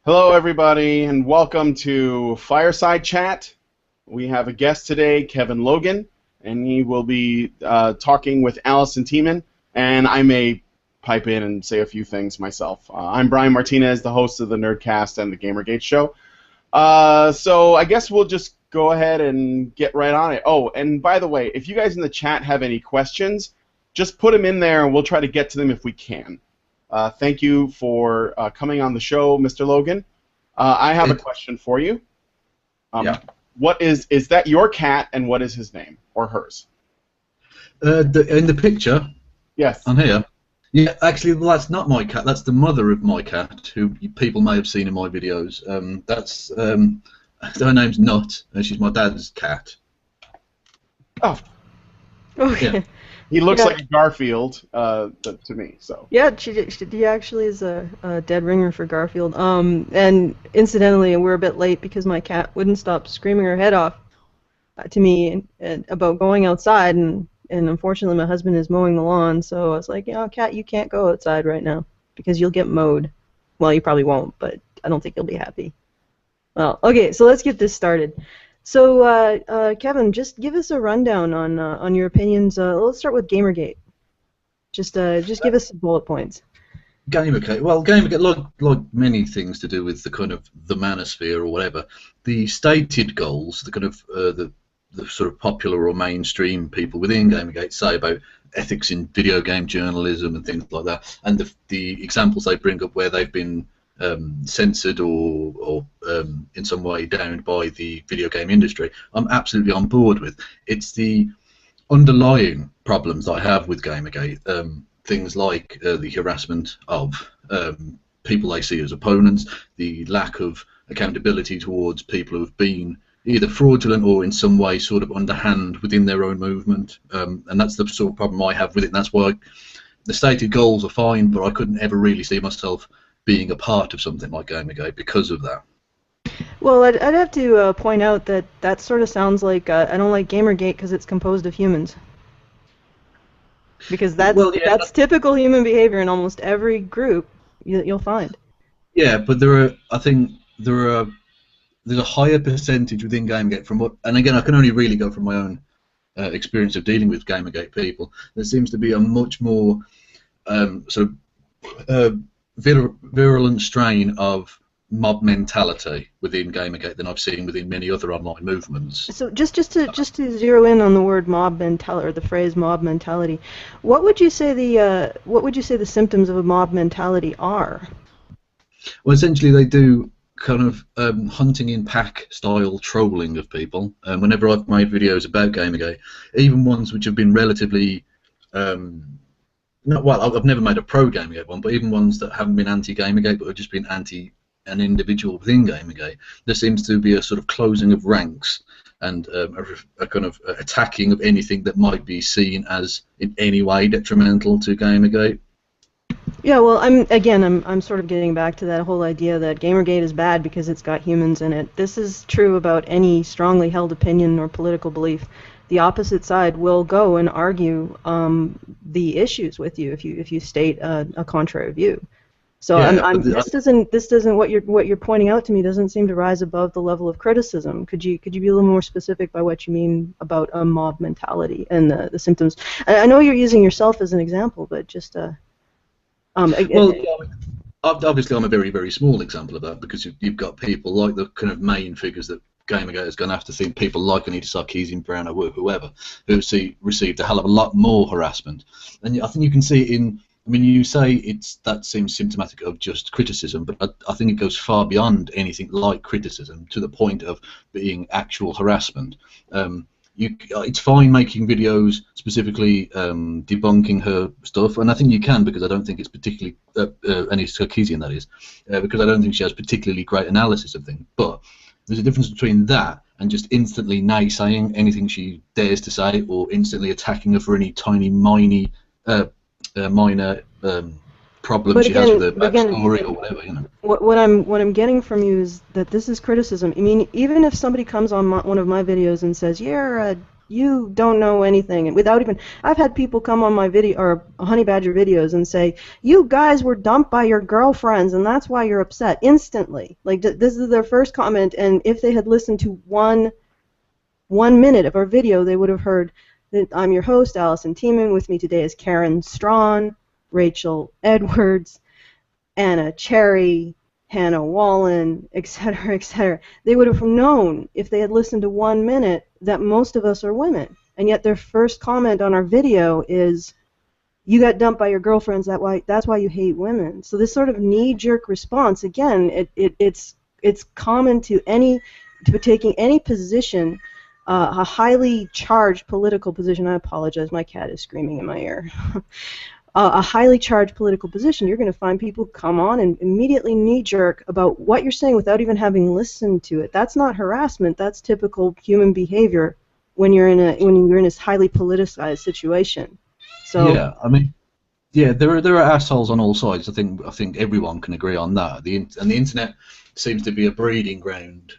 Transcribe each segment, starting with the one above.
Hello, everybody, and welcome to Fireside Chat. We have a guest today, Kevin Logan, and he will be talking with Alison Tieman, and I may pipe in and say a few things myself. I'm Brian Martinez, the host of the Nerdcast and the Gamergate Show. So I guess we'll just go ahead and get right on it. Oh, and by the way, if you guys in the chat have any questions, just put them in there, and we'll try to get to them if we can. Thank you for coming on the show, Mr. Logan. I have a question for you. Yeah. What is that your cat, and what is his name or hers? In the picture. Yes. On here. Yeah, actually, well, that's not my cat. That's the mother of my cat, who people may have seen in my videos. Her name's Nut, and she's my dad's cat. Oh. Okay. Yeah. He looks like a Garfield to me. So. Yeah, she actually is a dead ringer for Garfield. And incidentally, we're a bit late because my cat wouldn't stop screaming her head off to me about going outside, and unfortunately my husband is mowing the lawn, so I was like, cat, you can't go outside right now because you'll get mowed. Well, you probably won't, but I don't think you'll be happy. Well, okay, so let's get this started. So, Kevin, just give us a rundown on your opinions. Let's start with Gamergate. Just give us some bullet points. Gamergate. Well, Gamergate, like many things to do with the kind of the manosphere or whatever, the stated goals, the kind of the sort of popular or mainstream people within Gamergate say about ethics in video game journalism and things like that, and the examples they bring up where they've been censored or in some way downed by the video game industry, I'm absolutely on board with. It's the underlying problems that I have with Gamergate, things like the harassment of people they see as opponents, the lack of accountability towards people who have been either fraudulent or in some way sort of underhand within their own movement, and that's the sort of problem I have with it, and that's why the stated goals are fine, but I couldn't ever really see myself being a part of something like Gamergate because of that. Well, I'd have to point out that sort of sounds like I don't like Gamergate because it's composed of humans. Because that's typical human behavior in almost every group you'll find. Yeah, but I think there's a higher percentage within Gamergate from what, and again, I can only really go from my own experience of dealing with Gamergate people. There seems to be a much more sort of virulent strain of mob mentality within Gamergate than I've seen within many other online movements. So just to zero in on the word mob mentality, or the phrase mob mentality, what would you say the symptoms of a mob mentality are? Well, essentially they do kind of hunting in pack style trolling of people. Whenever I've made videos about Gamergate, even ones which have been relatively I've never made a pro Gamergate one, but even ones that haven't been anti-Gamergate but have just been anti an individual within Gamergate, there seems to be a sort of closing of ranks and a kind of attacking of anything that might be seen as in any way detrimental to Gamergate. Yeah, well, I'm sort of getting back to that whole idea that Gamergate is bad because it's got humans in it. This is true about any strongly held opinion or political belief. The opposite side will go and argue the issues with you if you state a contrary view. So yeah, this doesn't what you're pointing out to me doesn't seem to rise above the level of criticism. Could you be a little more specific by what you mean about a mob mentality and the symptoms? I know you're using yourself as an example, but just well, obviously I'm a very, very small example of that, because you've got people like the kind of main figures that Gamergate is going to have to think, people like Anita Sarkeesian, Brown, or whoever, who received a hell of a lot more harassment. And I think you can see it in, I mean, you say that seems symptomatic of just criticism, but I think it goes far beyond anything like criticism to the point of being actual harassment. It's fine making videos specifically debunking her stuff, and I think you can, because I don't think it's particularly Anita Sarkeesian, that is, because I don't think she has particularly great analysis of things. But there's a difference between that and just instantly naysaying anything she dares to say, or instantly attacking her for any tiny, minor problem she has with her backstory or whatever, you know. What I'm getting from you is that this is criticism. I mean, even if somebody comes on one of my videos and says, "You're You don't know anything. And without even, I've had people come on my video or Honey Badger videos and say, you guys were dumped by your girlfriends and that's why you're upset instantly. Like this is their first comment, and if they had listened to one minute of our video, they would have heard that I'm your host, Alison Tieman. With me today is Karen Strawn, Rachel Edwards, Anna Cherry, Hannah Wallen, etc., etc. They would have known if they had listened to 1 minute that most of us are women. And yet their first comment on our video is, you got dumped by your girlfriends, that's why you hate women. So this sort of knee-jerk response, again, it's common to taking any position, a highly charged political position. I apologize, my cat is screaming in my ear. A highly charged political position, you're going to find people come on and immediately knee-jerk about what you're saying without even having listened to it. That's not harassment. That's typical human behavior when you're in this highly politicized situation. So yeah, I mean, yeah, there are assholes on all sides. I think everyone can agree on that. And the internet seems to be a breeding ground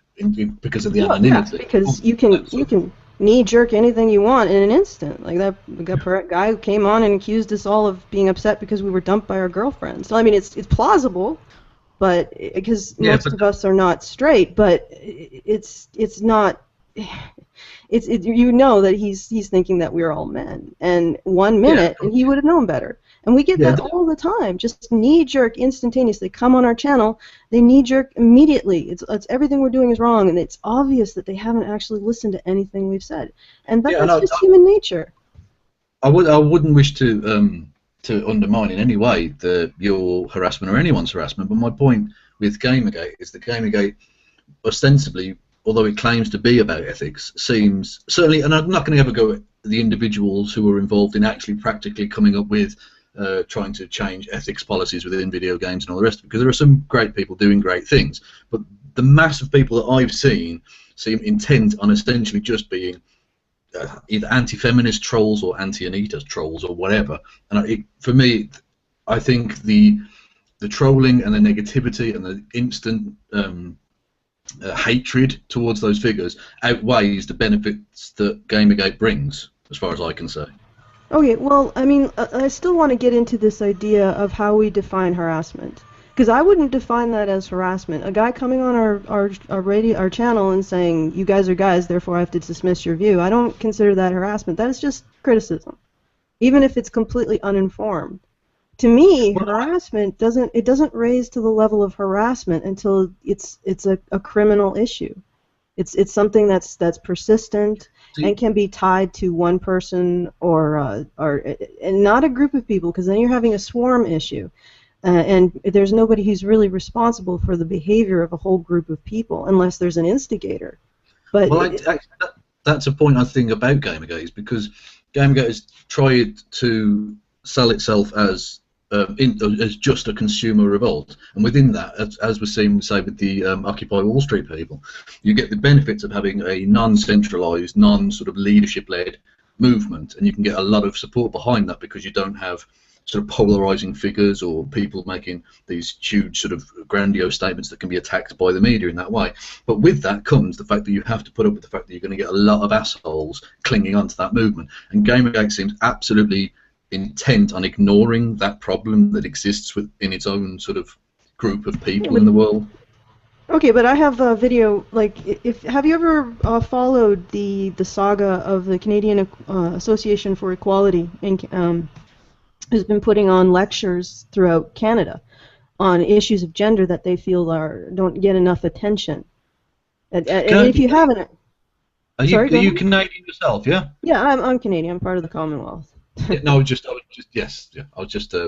because of the anonymity. Yeah, because you can knee-jerk anything you want in an instant. Like that guy who came on and accused us all of being upset because we were dumped by our girlfriends. So I mean, it's plausible, but because most of us are not straight, but it's not. You know that he's thinking that we're all men, and 1 minute, and he would have known better. And we get that all the time, just knee-jerk instantaneously. They come on our channel, they knee-jerk immediately. It's everything we're doing is wrong, and it's obvious that they haven't actually listened to anything we've said. And that's just human nature. I wouldn't wish to undermine in any way your harassment or anyone's harassment, but my point with Gamergate is that Gamergate ostensibly, although it claims to be about ethics, seems certainly, and I'm not going to ever go at the individuals who are involved in actually practically coming up with trying to change ethics policies within video games and all the rest of it, because there are some great people doing great things, but the mass of people that I've seen seem intent on essentially just being either anti-feminist trolls or anti-Anita trolls or whatever. And for me, I think the trolling and the negativity and the instant hatred towards those figures outweighs the benefits that Gamergate brings, as far as I can say. Okay, well, I mean, I still want to get into this idea of how we define harassment, because I wouldn't define that as harassment. A guy coming on our channel and saying, you guys are guys, therefore I have to dismiss your view, I don't consider that harassment. That is just criticism, even if it's completely uninformed. To me, harassment doesn't raise to the level of harassment until it's a criminal issue. It's something that's persistent and can be tied to one person or and not a group of people, because then you're having a swarm issue, and there's nobody who's really responsible for the behavior of a whole group of people unless there's an instigator. But that's a point I think about Gamergate, is because Gamergate has tried to sell itself as just a consumer revolt, and within that, as we're seeing, say, with the Occupy Wall Street people, you get the benefits of having a non-centralized, non-sort of leadership-led movement, and you can get a lot of support behind that because you don't have sort of polarizing figures or people making these huge sort of grandiose statements that can be attacked by the media in that way. But with that comes the fact that you have to put up with the fact that you're going to get a lot of assholes clinging onto that movement, and Gamergate seems absolutely intent on ignoring that problem that exists within its own sort of group of people in the world. Okay, but I have a video. Like, have you ever followed the saga of the Canadian Association for Equality, who's been putting on lectures throughout Canada on issues of gender that they feel don't get enough attention? And if you haven't, are you Canadian yourself? Yeah. Yeah, I'm Canadian. I'm part of the Commonwealth. Yeah, no, I was just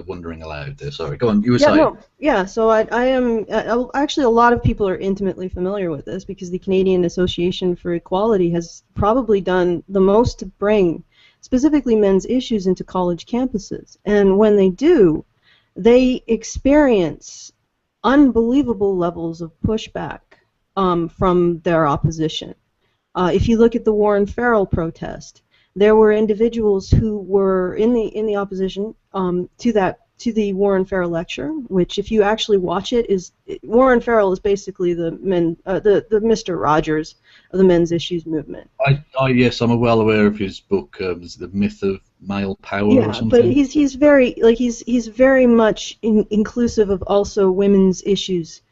wondering aloud there. Sorry, go on. You were saying. No, yeah. So I am actually, a lot of people are intimately familiar with this because the Canadian Association for Equality has probably done the most to bring specifically men's issues into college campuses, and when they do, they experience unbelievable levels of pushback from their opposition. If you look at the Warren Farrell protest, there were individuals who were in the opposition to that the Warren Farrell lecture, which, if you actually watch it, Warren Farrell is basically the Mr. Rogers of the men's issues movement. Yes, I'm well aware of his book, The Myth of Male Power or something. But he's very much inclusive of also women's issues,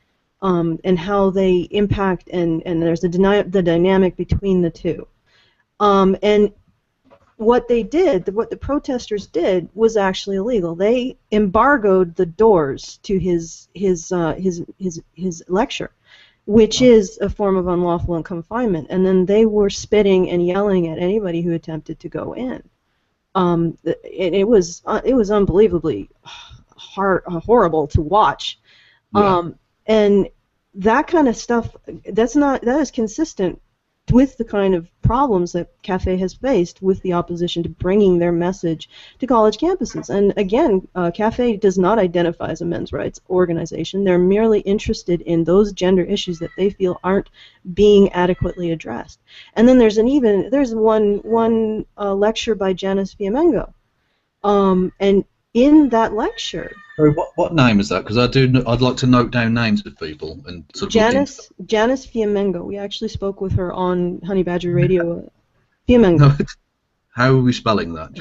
and how they impact, and there's the dynamic between the two. And what the protesters did was actually illegal. They embargoed the doors to his lecture, which is a form of unlawful confinement. And then they were spitting and yelling at anybody who attempted to go in. It was unbelievably horrible to watch. Yeah. And that kind of stuff, that is consistent with the kind of problems that CAFE has faced with the opposition to bringing their message to college campuses. And again, CAFE does not identify as a men's rights organization. They're merely interested in those gender issues that they feel aren't being adequately addressed. And then there's one lecture by Janice Fiamengo, and in that lecture, What name is that? Because I'd like to note down names of people and sort of Janice Fiamengo. We actually spoke with her on Honey Badger Radio. Fiamengo. No, how are we spelling that?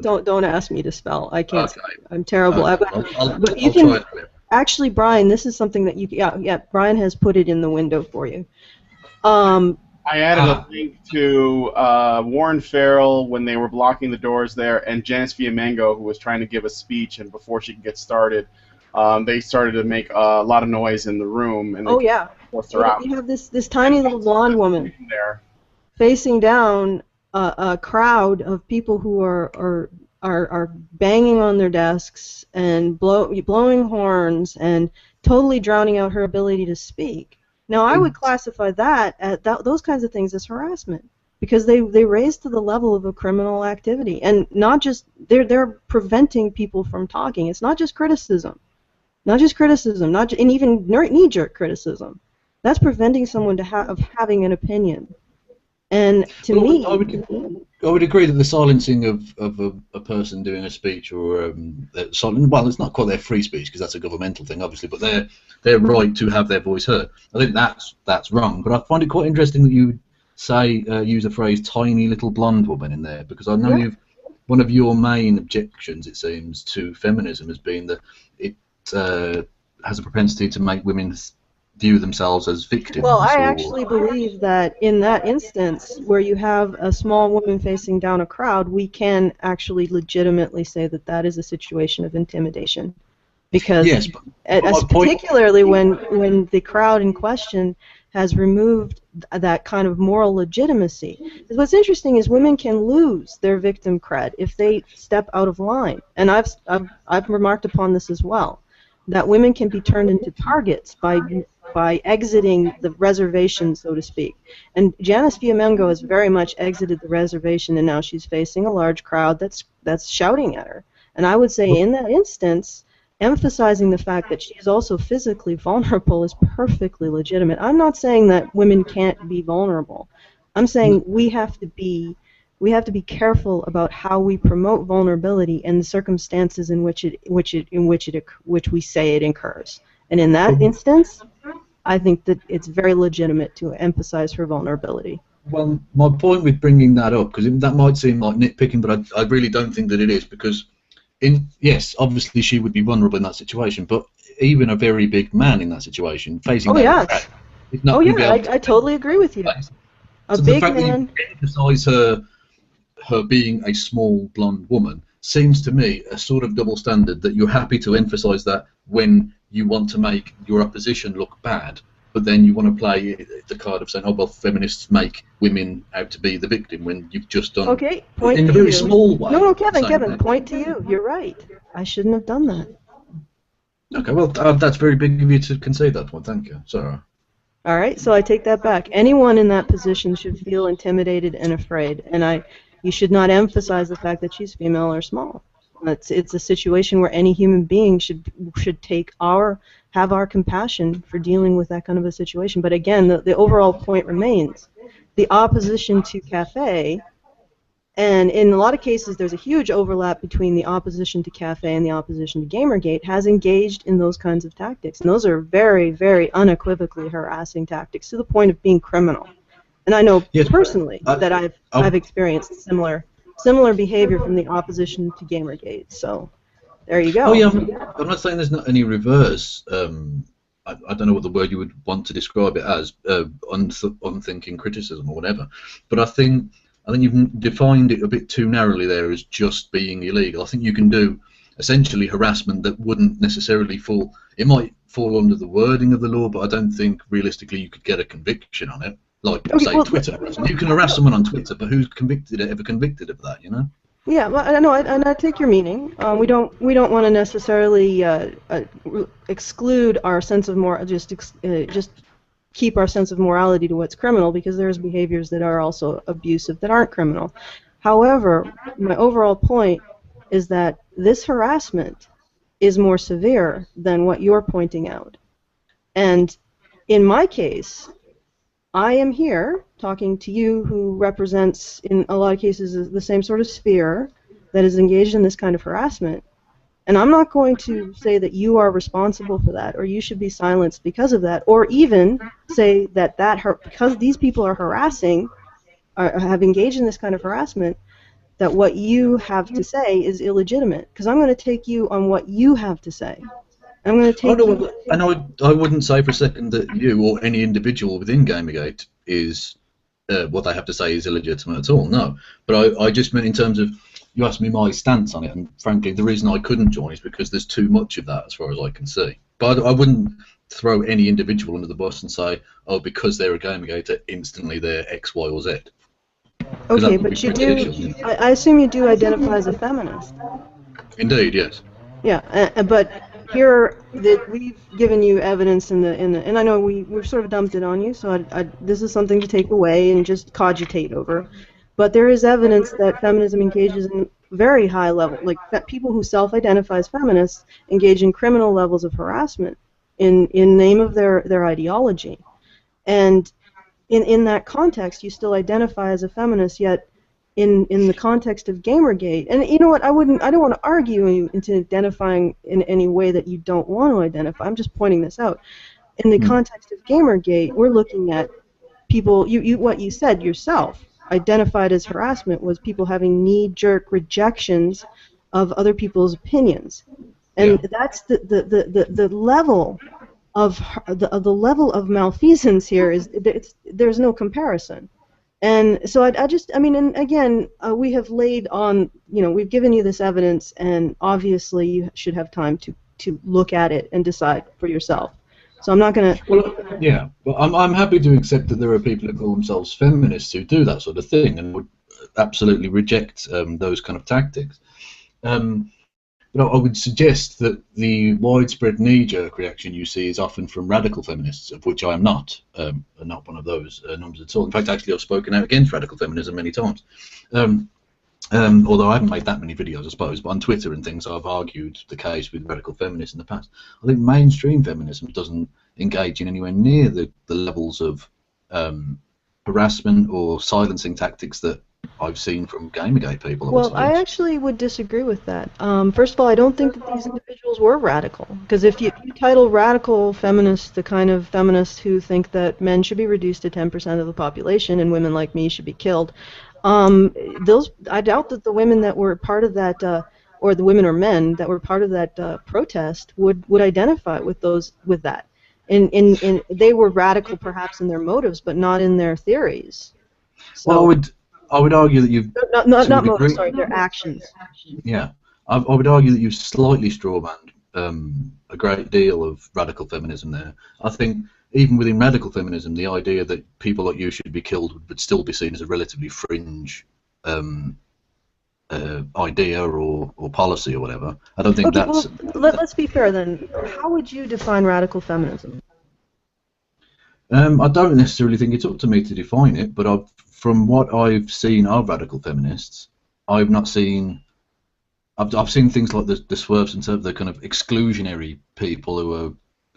Don't ask me to spell. I can't. Okay. I'm terrible. Okay. But you can actually, Brian. This is something that Brian has put it in the window for you. I added a link to Warren Farrell when they were blocking the doors there, and Janice Fiamengo, who was trying to give a speech, and before she could get started, they started to make a lot of noise in the room, and they forced her out. You have this tiny little blonde woman there, facing down a crowd of people who are banging on their desks and blowing horns and totally drowning out her ability to speak. Now, I would classify those kinds of things as harassment, because they raise to the level of a criminal activity, and not just they're preventing people from talking. It's not just criticism, and even knee-jerk criticism. That's preventing someone of having an opinion. And to me, I would agree that the silencing of a person doing a speech, or well, it's not quite their free speech because that's a governmental thing, obviously, but their right to have their voice heard. I think that's wrong. But I find it quite interesting that you say use the phrase "tiny little blonde woman" in there, because I know one of your main objections, it seems, to feminism has been that it has a propensity to make women view themselves as victims. Well, I actually believe that in that instance, where you have a small woman facing down a crowd, we can actually legitimately say that that is a situation of intimidation. Because, particularly when the crowd in question has removed that kind of moral legitimacy. What's interesting is women can lose their victim cred if they step out of line, and I've remarked upon this as well, that women can be turned into targets by exiting the reservation, so to speak. And Janice Fiamengo has very much exited the reservation, and now she's facing a large crowd that's shouting at her. And I would say in that instance, emphasizing the fact that she is also physically vulnerable is perfectly legitimate. I'm not saying that women can't be vulnerable. I'm saying we have to be careful about how we promote vulnerability and the circumstances in which we say it occurs. And in that instance, I think that it's very legitimate to emphasize her vulnerability. Well, my point with bringing that up, because that might seem like nitpicking, but I really don't think that it is, because yes, obviously she would be vulnerable in that situation, but even a very big man in that situation facing that is not going to be able to. I totally agree with you. So the fact that you emphasise her being a small blonde woman seems to me a sort of double standard, that you're happy to emphasise that when you want to make your opposition look bad, but then you want to play the card of saying, oh, well, feminists make women out to be the victim, when you've just done point in to a very you. small way. No, Kevin, point to you. You're right. I shouldn't have done that. Okay, well, that's very big of you to concede that point. Thank you. Sorry. All right, so I take that back. Anyone in that position should feel intimidated and afraid, and you should not emphasize the fact that she's female or small. It's a situation where any human being should have our compassion for dealing with that kind of a situation. But again, the overall point remains: the opposition to CAFE And in a lot of cases, there's a huge overlap between the opposition to Cafe and the opposition to Gamergate has engaged in those kinds of tactics. And those are very, very unequivocally harassing tactics to the point of being criminal. And I know Yes, personally that I've experienced similar behavior from the opposition to Gamergate. So there you go. Oh yeah, I'm not saying there's not any reverse. I don't know what the word you would want to describe it as, unthinking criticism or whatever. But I think you've defined it a bit too narrowly there as just being illegal. I think you can do essentially harassment that wouldn't necessarily fall. It might fall under the wording of the law, but I don't think realistically you could get a conviction on it. Like say Twitter harassment. You can harass someone on Twitter, but who's ever convicted of that? You know? Yeah, well, I know, and I take your meaning. We don't want to necessarily exclude our sense of just keep our sense of morality to what's criminal, because there's behaviors that are also abusive that aren't criminal. However, my overall point is that this harassment is more severe than what you're pointing out. And in my case, I am here talking to you who represents, in a lot of cases, the same sort of sphere that is engaged in this kind of harassment. And I'm not going to say that you are responsible for that, or you should be silenced because of that, or even say that because these people are harassing, have engaged in this kind of harassment, that what you have to say is illegitimate. Because I'm going to take you on what you have to say. I'm going to take you... And I wouldn't say for a second that you or any individual within Gamergate is what they have to say is illegitimate at all. No, but I just meant in terms of, you asked me my stance on it, and frankly, the reason I couldn't join is because there's too much of that, as far as I can see. But I wouldn't throw any individual under the bus and say, oh, because they're a Gamergater, instantly they're X, Y, or Z. Okay, but you do. I assume you do identify as a feminist. Indeed, yes. Yeah, but here we've given you evidence and I know we've sort of dumped it on you, so this is something to take away and just cogitate over. But there is evidence that feminism engages in very high level, like that people who self-identify as feminists engage in criminal levels of harassment in name of their ideology. And in that context, you still identify as a feminist, yet in the context of Gamergate, and you know what, I don't want to argue you into identifying in any way that you don't want to identify. I'm just pointing this out. In the context of Gamergate, we're looking at people. What you said yourself identified as harassment was people having knee-jerk rejections of other people's opinions, and that's the level of the level of malfeasance here is there's no comparison. And so I mean, and again, we have laid on, we've given you this evidence, and obviously you should have time to look at it and decide for yourself. So I'm not going to... Well, yeah, well, I'm happy to accept that there are people who call themselves feminists who do that sort of thing and would absolutely reject those kind of tactics. But I would suggest that the widespread knee-jerk reaction you see is often from radical feminists, of which I am not one of those numbers at all. In fact, actually, I've spoken out against radical feminism many times. Although I haven't made that many videos, I suppose, but on Twitter and things I've argued the case with radical feminists in the past. I think mainstream feminism doesn't engage in anywhere near the levels of harassment or silencing tactics that I've seen from Gamergate people. Well, I actually would disagree with that. First of all, I don't think that these individuals were radical, because if you title radical feminists the kind of feminists who think that men should be reduced to 10% of the population and women like me should be killed, I doubt that the women that were part of that, or the women or men that were part of that protest would identify with that. And they were radical perhaps in their motives, but not in their theories. So, well, I would argue that you've not motives, sorry, their actions. Yeah, I would argue that you've slightly strawmanned a great deal of radical feminism there. I think even within radical feminism, the idea that people like you should be killed would still be seen as a relatively fringe idea or policy or whatever. I don't think that's... Well, let's be fair then. How would you define radical feminism? I don't necessarily think it's up to me to define it, but from what I've seen of radical feminists, I've not seen... I've seen things like the swerves and the kind of exclusionary people who are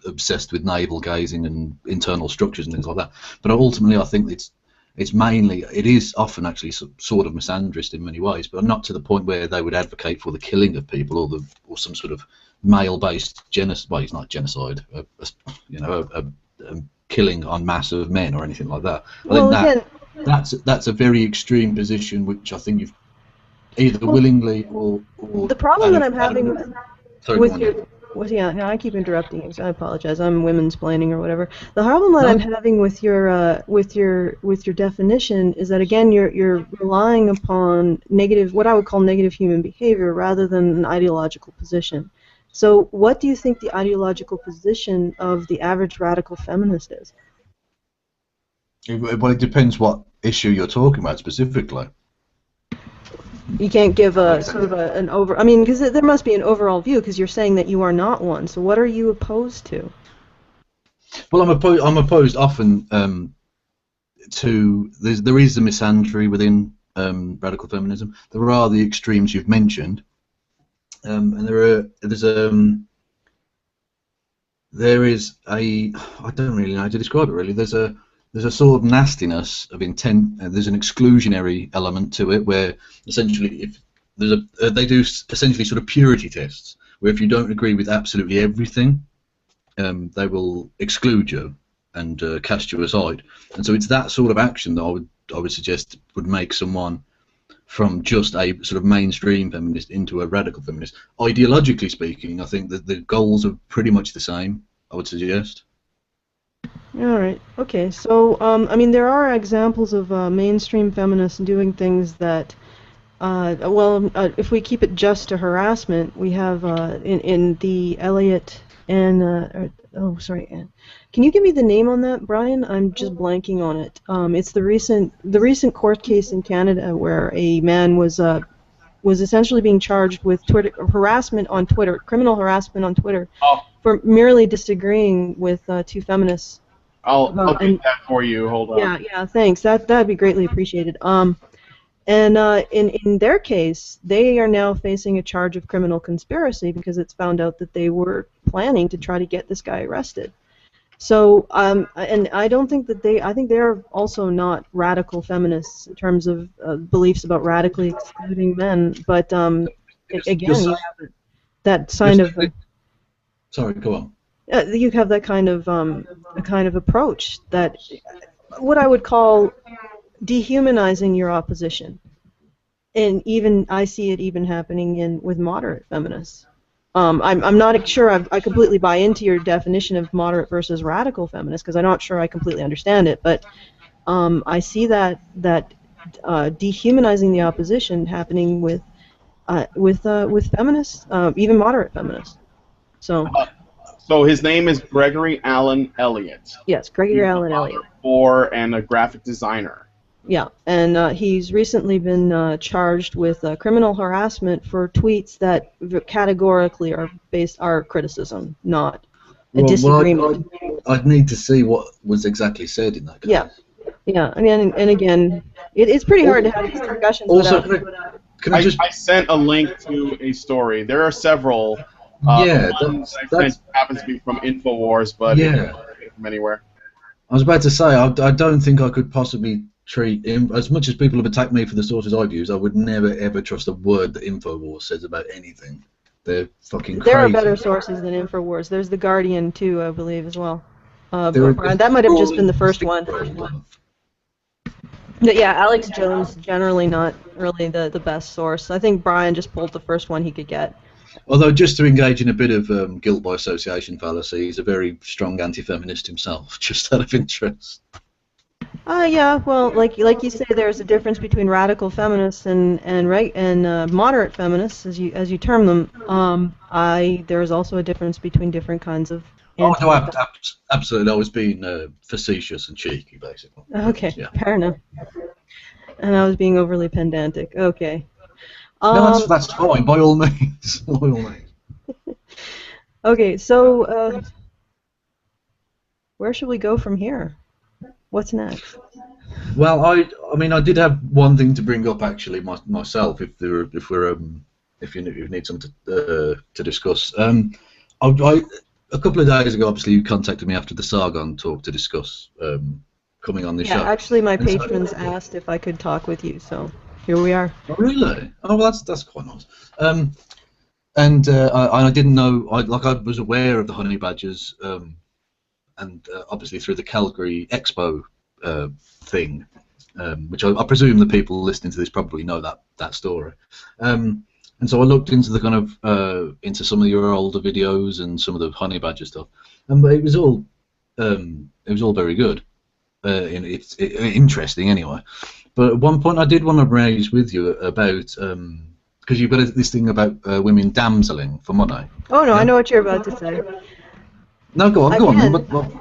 obsessed with navel gazing and internal structures and things like that. But ultimately, I think It's mainly, it is often actually sort of misandrist in many ways, but not to the point where they would advocate for the killing of people or some sort of male-based genocide. Well, it's not genocide, a killing en masse of men or anything like that. I Well, think again, that's a very extreme position, which I think you've either willingly or the problem that I'm having sorry, with go on, your yeah. yeah, I keep interrupting you, so I apologize. I'm women's planning or whatever. The problem that No, I'm having with your definition is that again you're relying upon negative, what I would call negative human behavior, rather than an ideological position. So, what do you think the ideological position of the average radical feminist is? well, it depends what issue you're talking about specifically. You can't give a sort of an over. I mean, because there must be an overall view, because you're saying that you are not one. So, what are you opposed to? Well, I'm opposed often to there is the misandry within radical feminism. There are the extremes you've mentioned, and there is a I don't really know how to describe it really. There's a sort of nastiness of intent. There's an exclusionary element to it, where essentially if there's they do essentially sort of purity tests, where if you don't agree with absolutely everything, they will exclude you and cast you aside. And so it's that sort of action that I would suggest would make someone from just a sort of mainstream feminist into a radical feminist. Ideologically speaking, I think that the goals are pretty much the same, I would suggest. All right. Okay. So, I mean, there are examples of mainstream feminists doing things that, if we keep it just to harassment, we have in the Elliot and oh, sorry, Ann. Can you give me the name on that, Brian? I'm just blanking on it. It's the recent court case in Canada where a man was essentially being charged with Twitter harassment on Twitter, criminal harassment on Twitter, for merely disagreeing with two feminists. I'll get that for you. Hold on. Yeah, thanks. That'd be greatly appreciated. In their case, they are now facing a charge of criminal conspiracy because it's found out that they were planning to try to get this guy arrested. So, and I don't think that I think they're also not radical feminists in terms of beliefs about radically excluding men. But again, you have that sign of. Sorry, go on. You have that kind of a kind of approach that what I would call dehumanizing your opposition, and even I see it even happening with moderate feminists. I'm not sure I completely buy into your definition of moderate versus radical feminist, because I'm not sure I completely understand it, but I see that dehumanizing the opposition happening with feminists, even moderate feminists. So his name is Gregory Allen Elliott. Yes, Gregory Allen Elliott. And a graphic designer. Yeah, and he's recently been charged with criminal harassment for tweets that categorically are criticism, not a disagreement. I'd need to see what was exactly said in that case. Yeah. I mean, and again, it's pretty hard to have these discussions. Also, I sent a link to a story. There are several. That happens to be from Infowars, but from anywhere. I was about to say, I don't think I could possibly treat as much as people have attacked me for the sources I've used. I would never ever trust a word that Infowars says about anything. They're fucking crazy. There are better sources than Infowars. There's The Guardian too, I believe, as well. That might have just been the first one. Yeah, Alex Jones generally not really the best source. I think Brian just pulled the first one he could get. Although, just to engage in a bit of guilt by association fallacy, he's a very strong anti-feminist himself, just out of interest. Yeah, well, like you say, there's a difference between radical feminists and moderate feminists, as you term them. There's also a difference between different kinds of. Oh no, absolutely. I was being facetious and cheeky, basically. Okay, yeah. Fair enough. And I was being overly pedantic. Okay. No, that's fine. By all means. By all means. Okay, so where should we go from here? What's next? Well, I mean, I did have one thing to bring up actually myself. If you need something to discuss. A couple of days ago, obviously, you contacted me after the Sargon talk to discuss coming on the Yeah, show. actually, my And so- patrons asked if I could talk with you, so here we are. Oh, really? Oh, well, that's quite nice. And I didn't know. I was aware of the honey badgers, and obviously through the Calgary Expo thing, which I presume the people listening to this probably know that story. And so I looked into the kind of into some of your older videos and some of the honey badger stuff, and it was all very good. It's interesting anyway. But at one point I did want to raise with you about because you've got this thing about women damseling for money. Oh, no, Yeah? I know what you're about to say. No, go on. Again, What?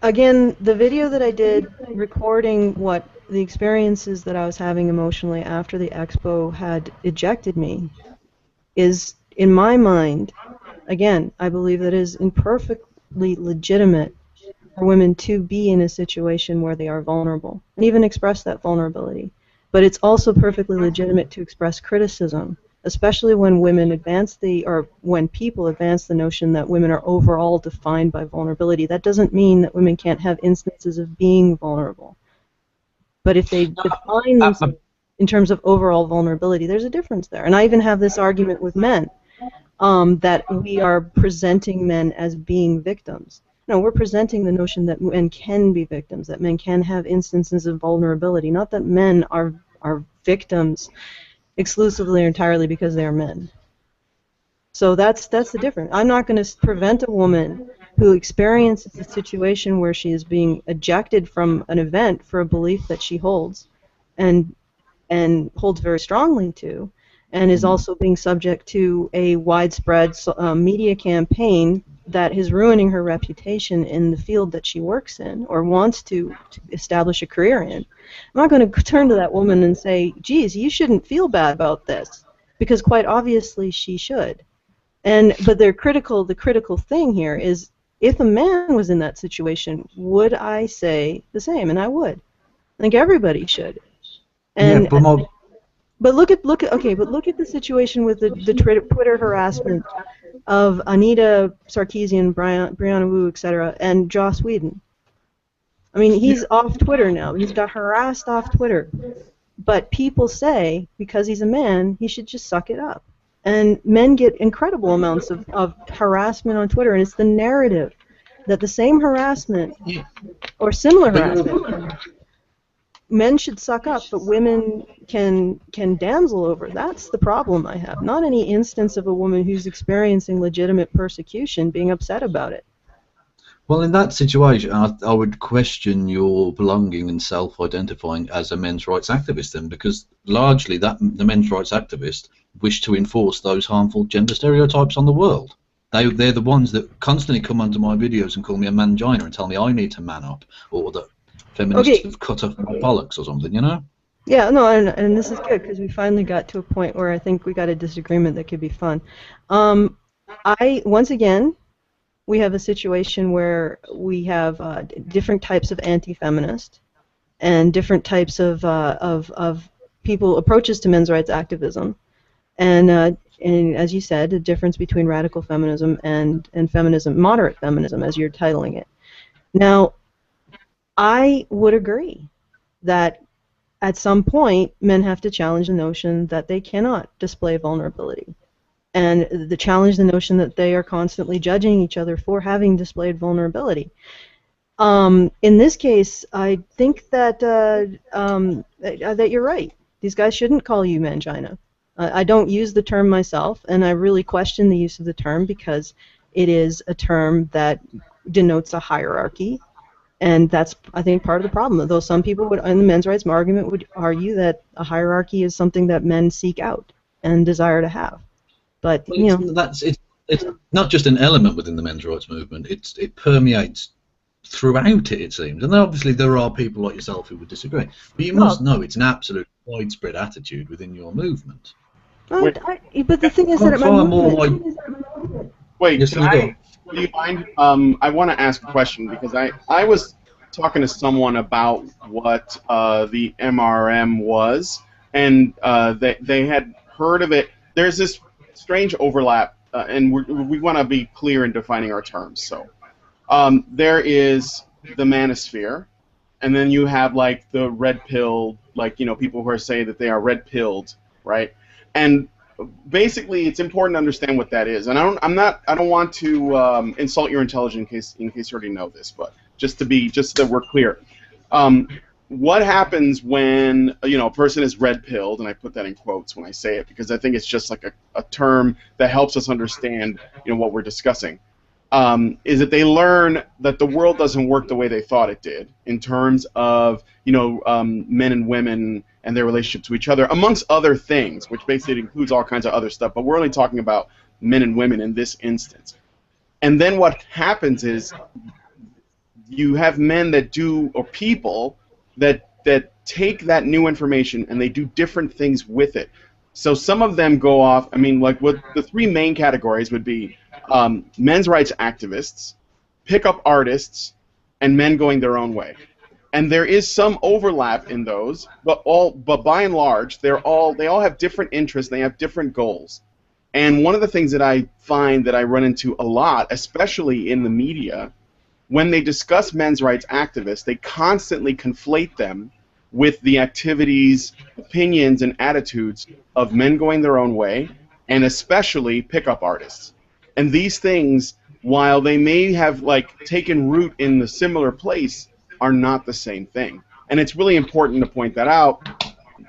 Again, the video that I did recording what the experiences that I was having emotionally after the expo had ejected me is, in my mind, again, I believe that it is imperfectly legitimate for women to be in a situation where they are vulnerable and even express that vulnerability. But it's also perfectly legitimate to express criticism, especially when women when people advance the notion that women are overall defined by vulnerability. That doesn't mean that women can't have instances of being vulnerable. But if they define themselves in terms of overall vulnerability, there's a difference there. And I even have this argument with men, that we are presenting men as being victims. No, we're presenting the notion that men can be victims, that men can have instances of vulnerability, not that men are victims exclusively or entirely because they are men. So that's the difference. I'm not going to prevent a woman who experiences a situation where she is being ejected from an event for a belief that she holds and holds very strongly to, and is also being subject to a widespread media campaign that is ruining her reputation in the field that she works in or wants to establish a career in. I'm not going to turn to that woman and say, geez, you shouldn't feel bad about this, because quite obviously she should. But the critical thing here is, if a man was in that situation, would I say the same? And I would. I think everybody should. And Yeah, but look at the situation with the Twitter harassment of Anita Sarkeesian, Brianna Wu, etc., and Joss Whedon. I mean, he's off Twitter now. He's got harassed off Twitter. But people say, because he's a man, he should just suck it up. And men get incredible amounts of harassment on Twitter, and it's the narrative that the same harassment or similar harassment, men should suck up, but women can damsel over. That's the problem I have. Not any instance of a woman who's experiencing legitimate persecution being upset about it. Well, in that situation, I would question your belonging and self-identifying as a men's rights activist then, because largely the men's rights activists wish to enforce those harmful gender stereotypes on the world. They're the ones that constantly come onto my videos and call me a mangina and tell me I need to man up, or that feminists have cut off my bollocks or something, you know? Yeah, no, and this is good, because we finally got to a point where I think we got a disagreement that could be fun. Once again, we have a situation where we have different types of anti-feminist and different types of people approaches to men's rights activism, and as you said, the difference between radical feminism and feminism, moderate feminism, as you're titling it. Now, I would agree that at some point men have to challenge the notion that they cannot display vulnerability, and challenge the notion that they are constantly judging each other for having displayed vulnerability. In this case, I think that that you're right. These guys shouldn't call you mangina. I don't use the term myself, and I really question the use of the term, because it is a term that denotes a hierarchy, and that's, I think, part of the problem. Though some people would, in the men's rights argument, would argue that a hierarchy is something that men seek out and desire to have. But it's not just an element within the men's rights movement. It permeates throughout it seems. And obviously there are people like yourself who would disagree. But you must know it's an absolute widespread attitude within your movement. But the thing is that my movement... Wait, yes, do you mind? I want to ask a question, because I was talking to someone about what the MRM was, and they had heard of it. There's this strange overlap, and we want to be clear in defining our terms. So there is the manosphere, and then you have like the red pill, like people who are saying that they are red pilled, right? And basically, it's important to understand what that is. And I don't want to insult your intelligence in case you already know this, but just so that we're clear. What happens when a person is red pilled, and I put that in quotes when I say it because I think it's just like a term that helps us understand what we're discussing. Is that they learn that the world doesn't work the way they thought it did in terms of men and women and their relationship to each other, amongst other things, which basically includes all kinds of other stuff. But we're only talking about men and women in this instance. And then what happens is you have men that do, or people that take that new information and they do different things with it. So some of them go off. I mean, like what the three main categories would be: men's rights activists, pickup artists, and men going their own way. And there is some overlap in those, but by and large, they all have different interests. They have different goals. And one of the things that I find that I run into a lot, especially in the media, when they discuss men's rights activists, they constantly conflate them with the activities, opinions, and attitudes of men going their own way, and especially pickup artists. And these things, while they may have taken root in the similar place, are not the same thing. And it's really important to point that out.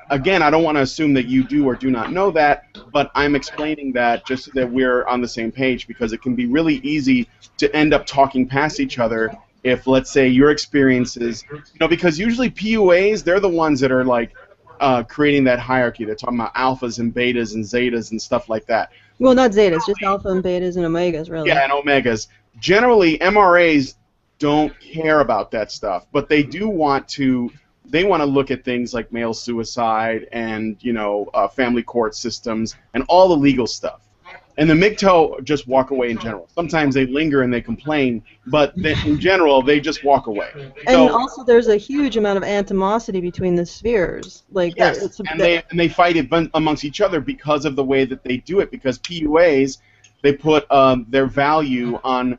Again, I don't want to assume that you do or do not know that, but I'm explaining that just so that we're on the same page, because it can be really easy to end up talking past each other if, let's say, your experiences, because usually PUAs, they're the ones that are creating that hierarchy. They're talking about alphas and betas and zetas and stuff like that. Well, not zetas, just alpha and betas and omegas, really. Yeah, and omegas. Generally, MRAs don't care about that stuff, but they do want to. They want to look at things like male suicide and family court systems and all the legal stuff. And the MGTOW just walk away in general. Sometimes they linger and they complain, but in general they just walk away. And also, there's a huge amount of animosity between the spheres. Yes, and they fight it amongst each other because of the way that they do it. Because PUAs, they put their value on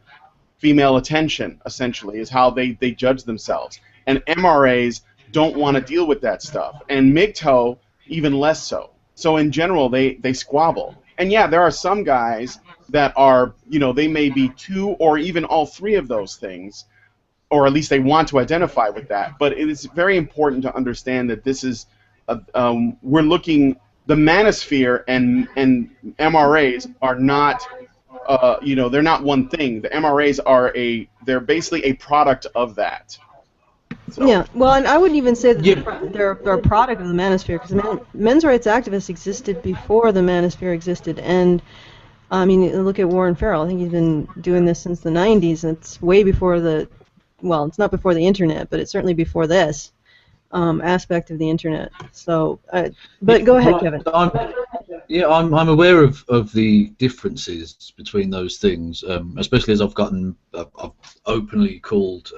female attention, essentially, is how they judge themselves. And MRAs don't want to deal with that stuff, and MGTOW even less so. So in general, they squabble. And yeah, there are some guys that are, they may be two or even all three of those things, or at least they want to identify with that. But it is very important to understand that this is, we're looking, the manosphere and MRAs are not, they're not one thing. The MRAs they're basically a product of that. So. Yeah, well, and I wouldn't even say that they're a product of the manosphere, because men's rights activists existed before the manosphere existed. And I mean, look at Warren Farrell. I think he's been doing this since the 90s. And it's way before it's not before the internet, but it's certainly before this aspect of the internet. So, but go ahead, Kevin. I'm aware of the differences between those things, especially as I've openly called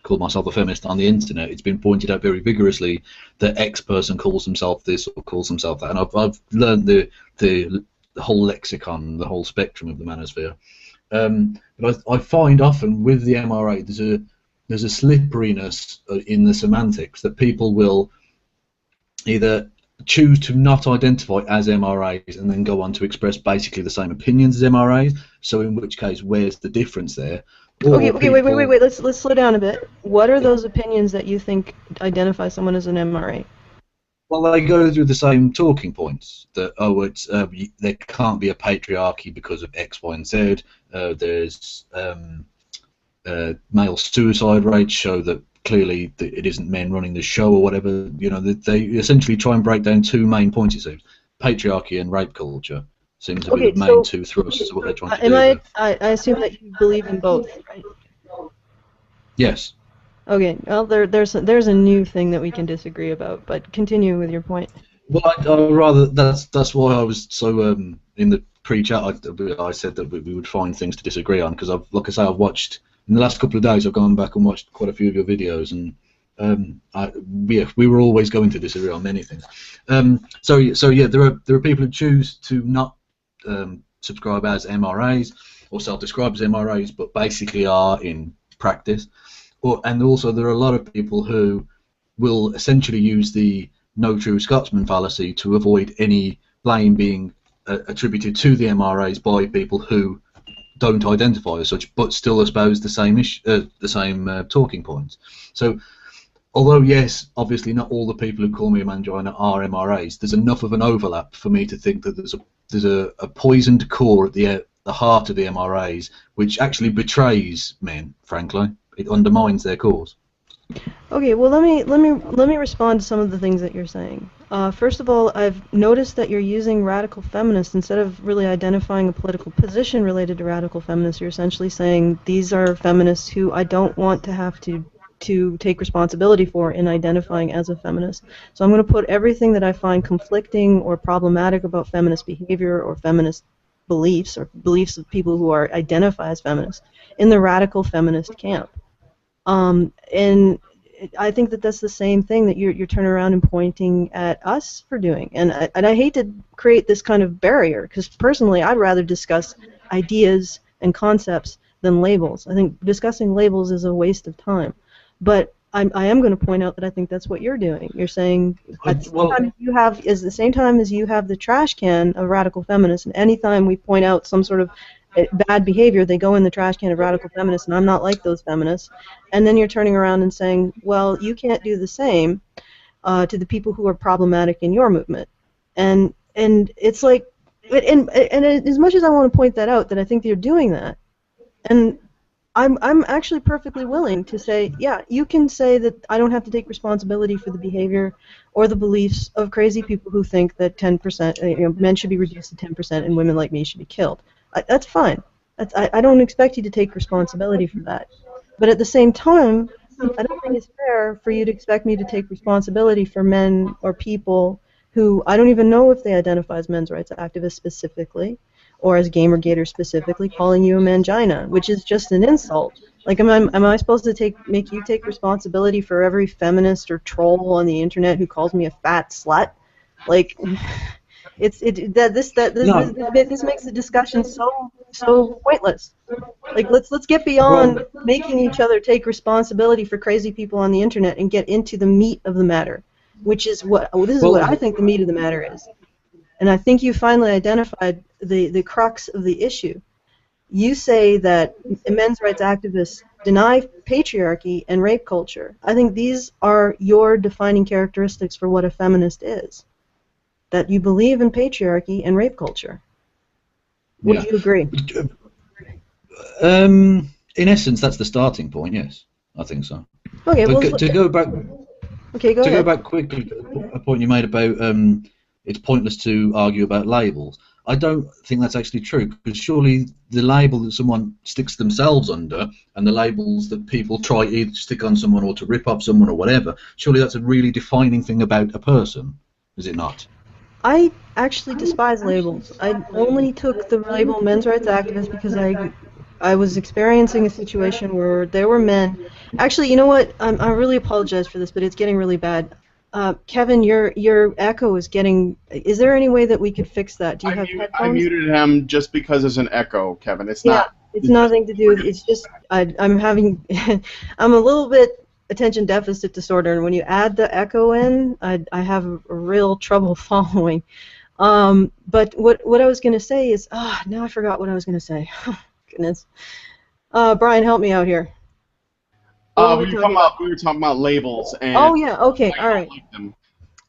myself a feminist on the internet. It's been pointed out very vigorously that X person calls himself this or calls himself that, and I've learned the whole lexicon, the whole spectrum of the manosphere. But I find often with the MRA there's a slipperiness in the semantics that people will either choose to not identify as MRAs and then go on to express basically the same opinions as MRAs. So in which case, where's the difference there? Okay, wait. Let's slow down a bit. What are those opinions that you think identify someone as an MRA? Well, they go through the same talking points. That it's there can't be a patriarchy because of X, Y, and Z. There's male suicide rates show that clearly it isn't men running the show or whatever. They essentially try and break down two main points. It seems patriarchy and rape culture. Seems to be the main two thrusts of what they're trying to do. I assume that you believe in both, right? Yes. Okay. Well, there's a new thing that we can disagree about, but continue with your point. Well, I rather that's why I was so in the pre-chat. I said that we would find things to disagree on because like I say, I've watched in the last couple of days. I've gone back and watched quite a few of your videos, and we were always going to disagree on many things. So yeah, there are people who choose to not subscribe as MRAs or self-describe as MRAs, but basically are in practice, and also there are a lot of people who will essentially use the no true Scotsman fallacy to avoid any blame being attributed to the MRAs by people who don't identify as such, but still espouse the same talking points. So, although yes, obviously not all the people who call me a mangina are MRAs, there's enough of an overlap for me to think that there's a poisoned core at the heart of the MRAs, which actually betrays men. Frankly, it undermines their cause. Okay, well let me respond to some of the things that you're saying. First of all, I've noticed that you're using radical feminists instead of really identifying a political position related to radical feminists. You're essentially saying these are feminists who I don't want to have to take responsibility for in identifying as a feminist. So I'm going to put everything that I find conflicting or problematic about feminist behavior or feminist beliefs or beliefs of people who are identify as feminists in the radical feminist camp. And I think that that's the same thing that you're turning around and pointing at us for doing. And I hate to create this kind of barrier, because personally I'd rather discuss ideas and concepts than labels. I think discussing labels is a waste of time. But I am going to point out that I think that's what you're doing. You're saying at the same time you have, is the same time as you have the trash can of radical feminists, and anytime we point out some sort of bad behavior, they go in the trash can of radical feminists, and I'm not like those feminists. And then you're turning around and saying, well, you can't do the same to the people who are problematic in your movement. And it's like, and as much as I want to point that out, that I think they're doing that, and I'm actually perfectly willing to say, yeah, you can say that I don't have to take responsibility for the behavior or the beliefs of crazy people who think that 10%, men should be reduced to 10% and women like me should be killed. That's fine. I don't expect you to take responsibility for that. But at the same time, I don't think it's fair for you to expect me to take responsibility for men or people who I don't even know if they identify as men's rights activists specifically, or as Gamergaters specifically, calling you a mangina, which is just an insult. Like, am I supposed to make you take responsibility for every feminist or troll on the internet who calls me a fat slut? Like, this makes the discussion so pointless. Like, let's get beyond making each other take responsibility for crazy people on the internet and get into the meat of the matter, which is what I think the meat of the matter is. And I think you finally identified the crux of the issue. You say that men's rights activists deny patriarchy and rape culture. I think these are your defining characteristics for what a feminist is. That you believe in patriarchy and rape culture. Would you agree? In essence, that's the starting point, yes. I think so. Okay, but well, to go back... Okay, go ahead. To go back quickly, a point you made about it's pointless to argue about labels. I don't think that's actually true, because surely the label that someone sticks themselves under and the labels that people try either to stick on someone or to rip off someone or whatever, surely that's a really defining thing about a person, is it not? I actually despise labels. I only took the label men's rights activist because I was experiencing a situation where there were men. Actually, you know what? I really apologize for this, but it's getting really bad. Kevin, your echo is getting. Is there any way that we could fix that? Do you have headphones? I muted him just because there's an echo, Kevin. It's not. It's nothing to do with. It's just I'm having. I'm a little bit attention deficit disorder, and when you add the echo in, I have a real trouble following. But what I was going to say is, now I forgot what I was going to say. Goodness. Brian, help me out here. We were talking about labels. And oh, yeah, okay, all right.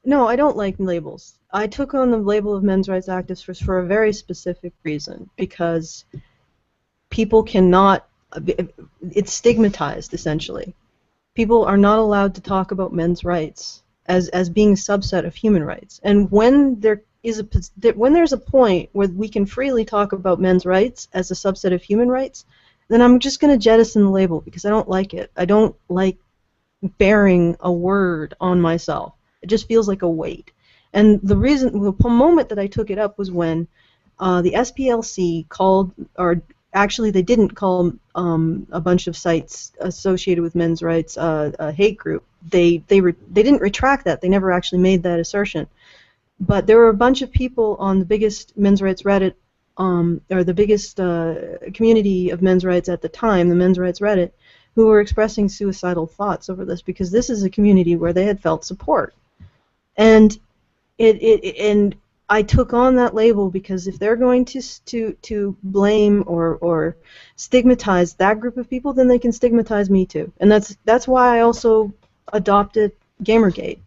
No, I don't like labels. I took on the label of men's rights activists for a very specific reason, because people cannot, it's stigmatized, essentially. People are not allowed to talk about men's rights as being a subset of human rights. And when there's a point where we can freely talk about men's rights as a subset of human rights, then I'm just going to jettison the label, because I don't like it. I don't like bearing a word on myself. It just feels like a weight. And the moment that I took it up was when the SPLC called, or actually they didn't call a bunch of sites associated with men's rights a hate group. They didn't retract that. They never actually made that assertion. But there were a bunch of people on the biggest men's rights Reddit, or the biggest community of men's rights at the time, the men's rights Reddit, who were expressing suicidal thoughts over this, because this is a community where they had felt support. And and I took on that label because if they're going to blame or stigmatize that group of people, then they can stigmatize me too. And that's why I also adopted Gamergate,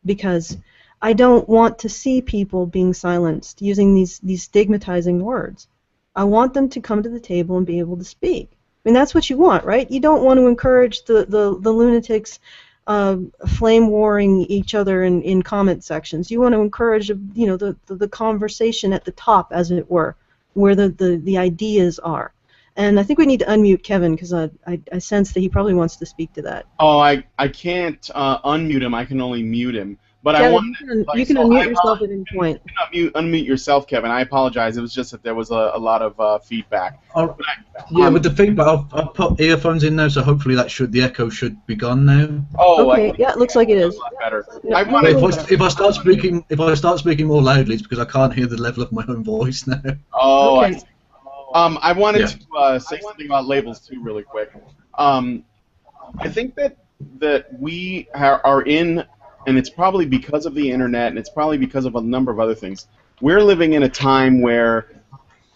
because I don't want to see people being silenced using these stigmatizing words. I want them to come to the table and be able to speak. I mean, that's what you want, right? You don't want to encourage the lunatics flame warring each other in comment sections. You want to encourage, the conversation at the top, as it were, where the ideas are. And I think we need to unmute Kevin, because I sense that he probably wants to speak to that. Oh, I can't unmute him. I can only mute him. But Kevin, I want you can unmute yourself at any point. You can unmute yourself, Kevin. I apologize. It was just that there was a lot of feedback. With the feedback, I've put earphones in now, so hopefully the echo should be gone now. Oh, okay. Yeah, it looks like it is. A lot better. If I start speaking more loudly, it's because I can't hear the level of my own voice now. Oh, okay. I wanted to say something about labels too, really quick. I think that we are in, and it's probably because of the internet, and it's probably because of a number of other things. We're living in a time where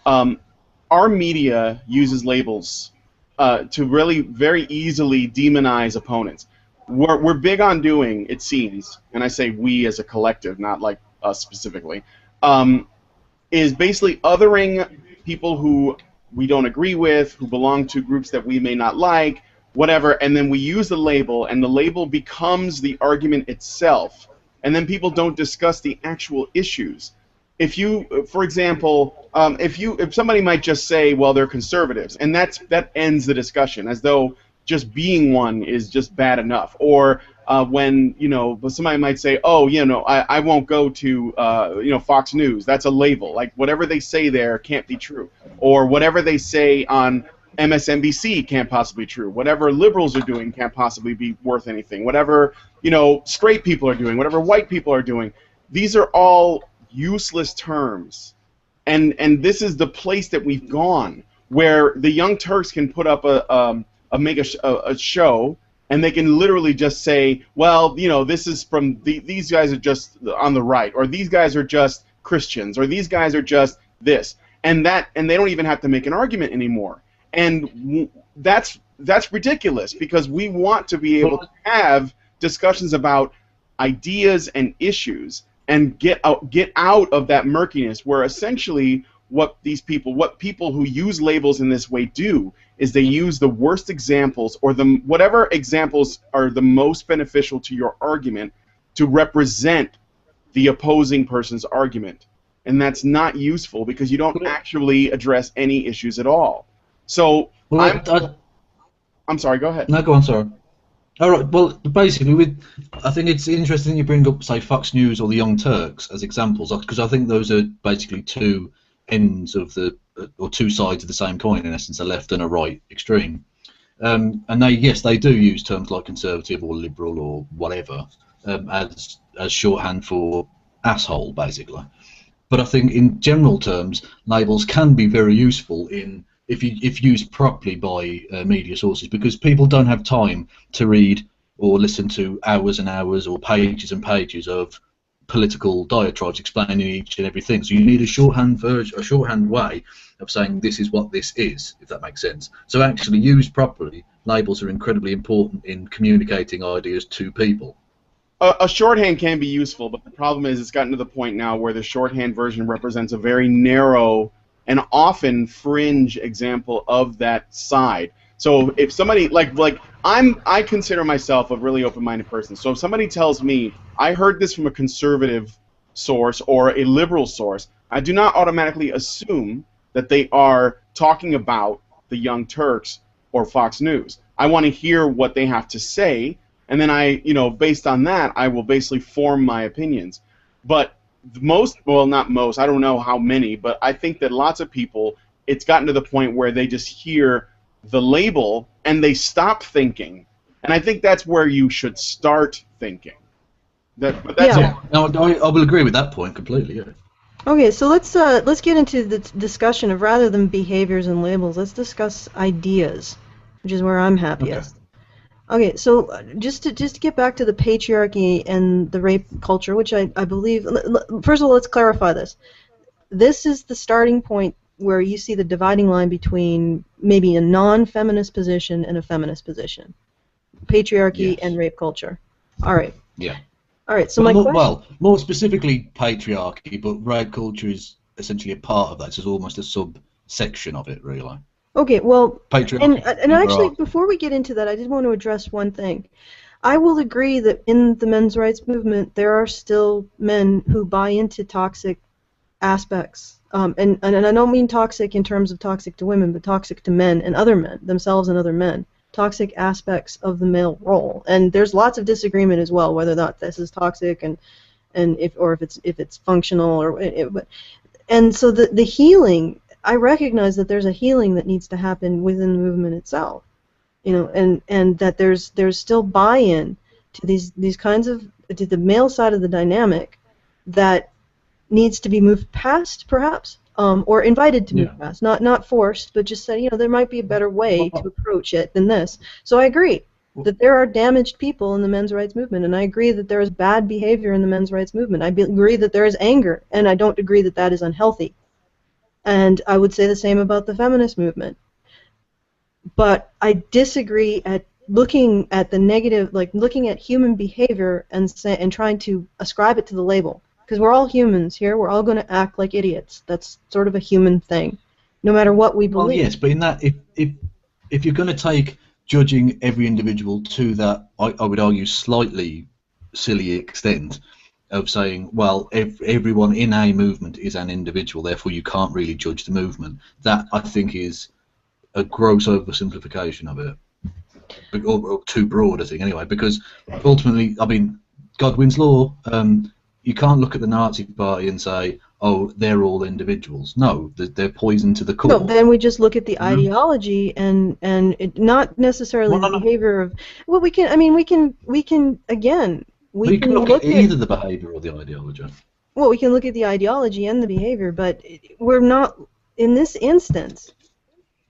our media uses labels to really very easily demonize opponents. We're big on doing, it seems, and I say we as a collective, not like us specifically, is basically othering people who we don't agree with, who belong to groups that we may not like, whatever, and then we use the label, and the label becomes the argument itself, and then people don't discuss the actual issues. If you, for example, if somebody might just say, well, they're conservatives, and that ends the discussion, as though just being one is just bad enough, or when somebody might say, oh, I won't go to Fox News. That's a label. Like whatever they say there can't be true, or whatever they say on MSNBC can't possibly be true. Whatever liberals are doing can't possibly be worth anything. Whatever straight people are doing, whatever white people are doing, these are all useless terms. And this is the place that we've gone, where the Young Turks can put up a show, and they can literally just say, well, this is from these guys are just on the right, or these guys are just Christians, or these guys are just this, and they don't even have to make an argument anymore. And that's ridiculous, because we want to be able to have discussions about ideas and issues and get out of that murkiness, where essentially what people who use labels in this way do is they use the worst examples, or whatever examples are the most beneficial to your argument, to represent the opposing person's argument. And that's not useful, because you don't actually address any issues at all. So, I'm sorry, go ahead. No, go on, sorry. All right, well, basically, I think it's interesting you bring up, say, Fox News or the Young Turks as examples, because I think those are basically two ends of or two sides of the same coin, in essence, a left and a right extreme. And they do use terms like conservative or liberal or whatever as shorthand for asshole, basically. But I think in general terms, labels can be very useful if used properly by media sources, because people don't have time to read or listen to hours and hours or pages and pages of political diatribes explaining each and everything. So you need a shorthand way of saying this is what this is, if that makes sense. So actually used properly, labels are incredibly important in communicating ideas to people. A shorthand can be useful, but the problem is it's gotten to the point now where the shorthand version represents a very narrow and often fringe example of that side. So if somebody I consider myself a really open-minded person. So if somebody tells me I heard this from a conservative source or a liberal source, I do not automatically assume that they are talking about the Young Turks or Fox News. I want to hear what they have to say, and then based on that, I will basically form my opinions. But not most, I don't know how many, but I think that lots of people, it's gotten to the point where they just hear the label and they stop thinking. And I think that's where you should start thinking. That's yeah. No, I will agree with that point completely. Yeah. Okay, so let's get into the discussion of, rather than behaviors and labels, let's discuss ideas. which is where I'm happiest. Okay, so just to get back to the patriarchy and the rape culture, which I believe, first of all, let's clarify this. This is the starting point where you see the dividing line between maybe a non-feminist position and a feminist position. Patriarchy and rape culture. All right. Yeah. All right, so my question... Well, more specifically patriarchy, but rape culture is essentially a part of that. It's almost a subsection of it, really. Okay, well, patriarchy and actually, before we get into that, I did want to address one thing. I will agree that in the men's rights movement, there are still men who buy into toxic aspects. And I don't mean toxic in terms of toxic to women, but toxic to men and other men, themselves and other men. Toxic aspects of the male role, and there's lots of disagreement as well whether or not this is toxic and if it's functional or and so the healing, I recognize that there's a healing that needs to happen within the movement itself, you know, and that there's still buy-in to these kinds of to the male side of the dynamic that needs to be moved past, perhaps. Or invited to move past, not forced, but just say, you know, there might be a better way to approach it than this. So I agree that there are damaged people in the men's rights movement, and I agree that there is bad behavior in the men's rights movement. I agree that there is anger, and I don't agree that that is unhealthy. And I would say the same about the feminist movement. But I disagree at looking at the negative, like looking at human behavior and trying to ascribe it to the label. Because we're all humans here, we're all going to act like idiots. That's sort of a human thing, no matter what we believe. Well, yes, but in that, if you're going to take judging every individual to that, I would argue, slightly silly extent of saying, well, everyone in a movement is an individual, therefore you can't really judge the movement. That, I think, is a gross oversimplification of it, or too broad, I think, anyway, because ultimately, I mean, Godwin's law. You can't look at the Nazi Party and say, oh, they're all individuals. No, they're poison to the core. No, then we just look at the ideology and not necessarily the behavior of. Well, we can. I mean, we can again. We can look at either the behavior or the ideology. Well, we can look at the ideology and the behavior, but we're not in this instance.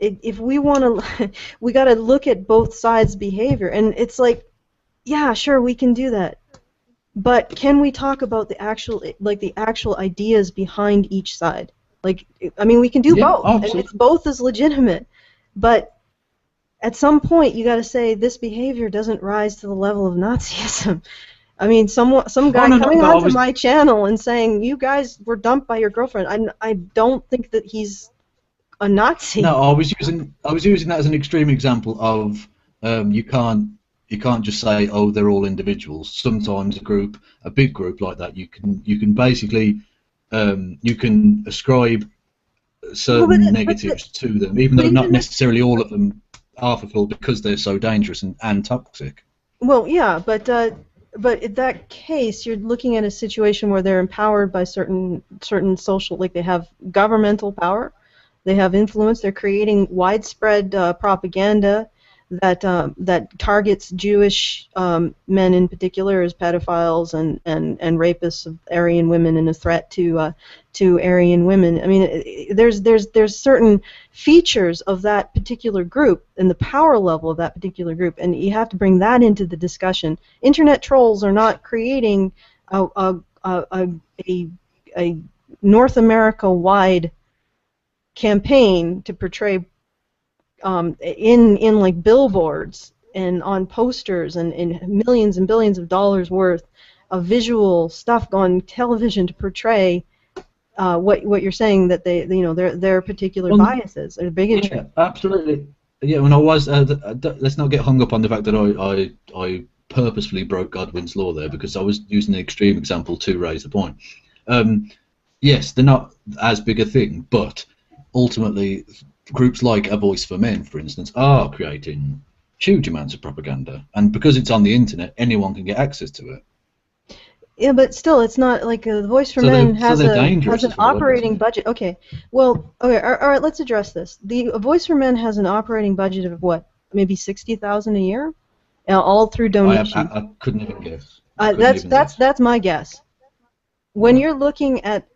If we want to, we got to look at both sides' behavior, and it's like, yeah, sure, we can do that. But can we talk about the actual ideas behind each side? Like, I mean, we can do both, and it's both is legitimate. But at some point, you got to say this behavior doesn't rise to the level of Nazism. I mean, some guy coming onto my channel and saying you guys were dumped by your girlfriend. I don't think that he's a Nazi. No, I was using that as an extreme example of you can't just say, oh, they're all individuals. Sometimes a big group like that, you can basically you can ascribe certain negatives to them, even though not necessarily all of them are fulfilled because they're so dangerous and toxic. Well, yeah, but in that case, you're looking at a situation where they're empowered by certain social, like they have governmental power, they have influence, they're creating widespread propaganda that targets Jewish men in particular as pedophiles and rapists of Aryan women and a threat to Aryan women. I mean, there's certain features of that particular group and the power level of that particular group, and you have to bring that into the discussion. Internet trolls are not creating a North America-wide campaign to portray in like billboards and on posters and millions and billions of dollars worth of visual stuff on television to portray what you're saying, that their particular biases or bigotry. Yeah, absolutely. Yeah, when I was let's not get hung up on the fact that I purposefully broke Godwin's law there, because I was using an extreme example to raise the point. Yes, they're not as big a thing, but ultimately groups like A Voice for Men, for instance, are creating huge amounts of propaganda, and because it's on the internet, anyone can get access to it. Yeah, but still, it's not like A Voice for Men has an operating budget. Okay, well, okay, all right, let's address this. A Voice for Men has an operating budget of what, maybe $60,000 a year, all through donations. I couldn't even guess. That's my guess. When you're looking at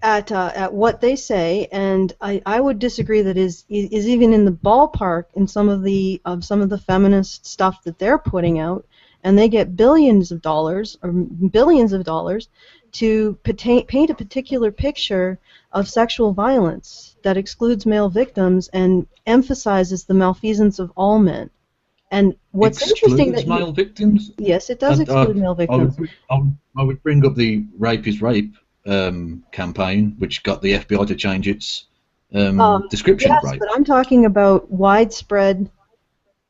at what they say, and I would disagree that is even in the ballpark in some of the feminist stuff that they're putting out, and they get billions of dollars or billions of dollars to paint a particular picture of sexual violence that excludes male victims and emphasizes the malfeasance of all men. And what's interesting that male victims? Yes, it does exclude male victims. I would bring up the Rape is Rape campaign, which got the FBI to change its description of rape. But I'm talking about widespread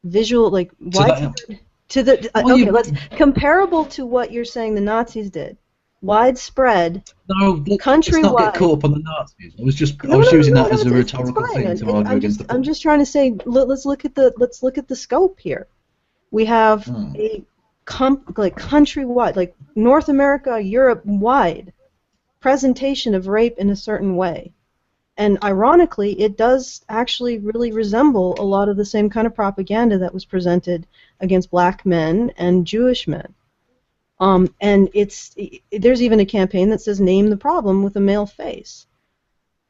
visual, like widespread let's comparable to what you're saying the Nazis did. Widespread. No, let's not get caught up on the Nazis. I was using that as a rhetorical thing to argue against the point. I'm just trying to say, let's look at the scope here. We have a countrywide, like North America, Europe wide presentation of rape in a certain way. And ironically, it does actually really resemble a lot of the same kind of propaganda that was presented against black men and Jewish men. And there's even a campaign that says "Name the problem" with a male face.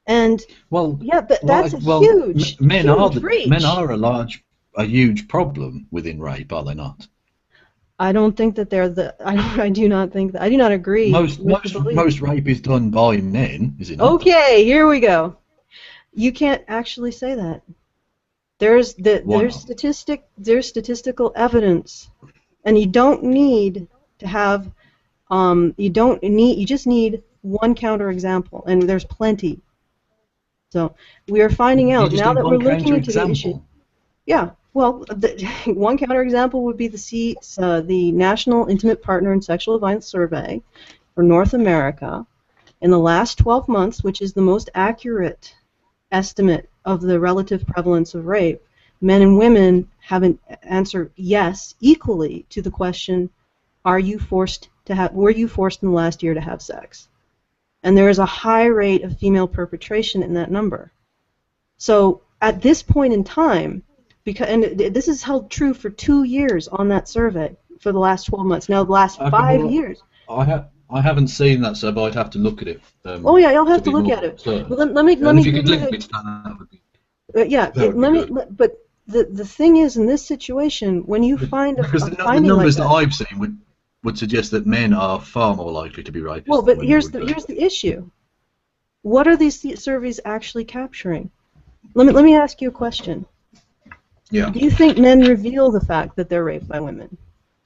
And that's huge. Men huge are a huge problem within rape, are they not? I don't think that they're the. I do not think that. I do not agree. Most rape is done by men, is it not? Okay, here we go. You can't actually say that. There's statistical evidence, and you don't need to have. You just need one counterexample, and there's plenty. So we are finding out now that we're looking into the issue. Yeah. Well, one counterexample would be the National Intimate Partner and Sexual Violence Survey for North America. In the last 12 months, which is the most accurate estimate of the relative prevalence of rape, men and women haven't answered yes equally to the question, were you forced in the last year to have sex? And there is a high rate of female perpetration in that number. So at this point in time, and this is held true for 2 years on that survey for the last 12 months. Now, the last 5 years. I haven't seen that, so I'd have to look at it. You'll have to look at it. Well, let me if you could link me to that would be. But the thing is, in this situation, when you find because the numbers that I've seen would suggest that men are far more likely to be rapists. Well, but here's the issue. What are these surveys actually capturing? Let me ask you a question. Yeah. Do you think men reveal the fact that they're raped by women?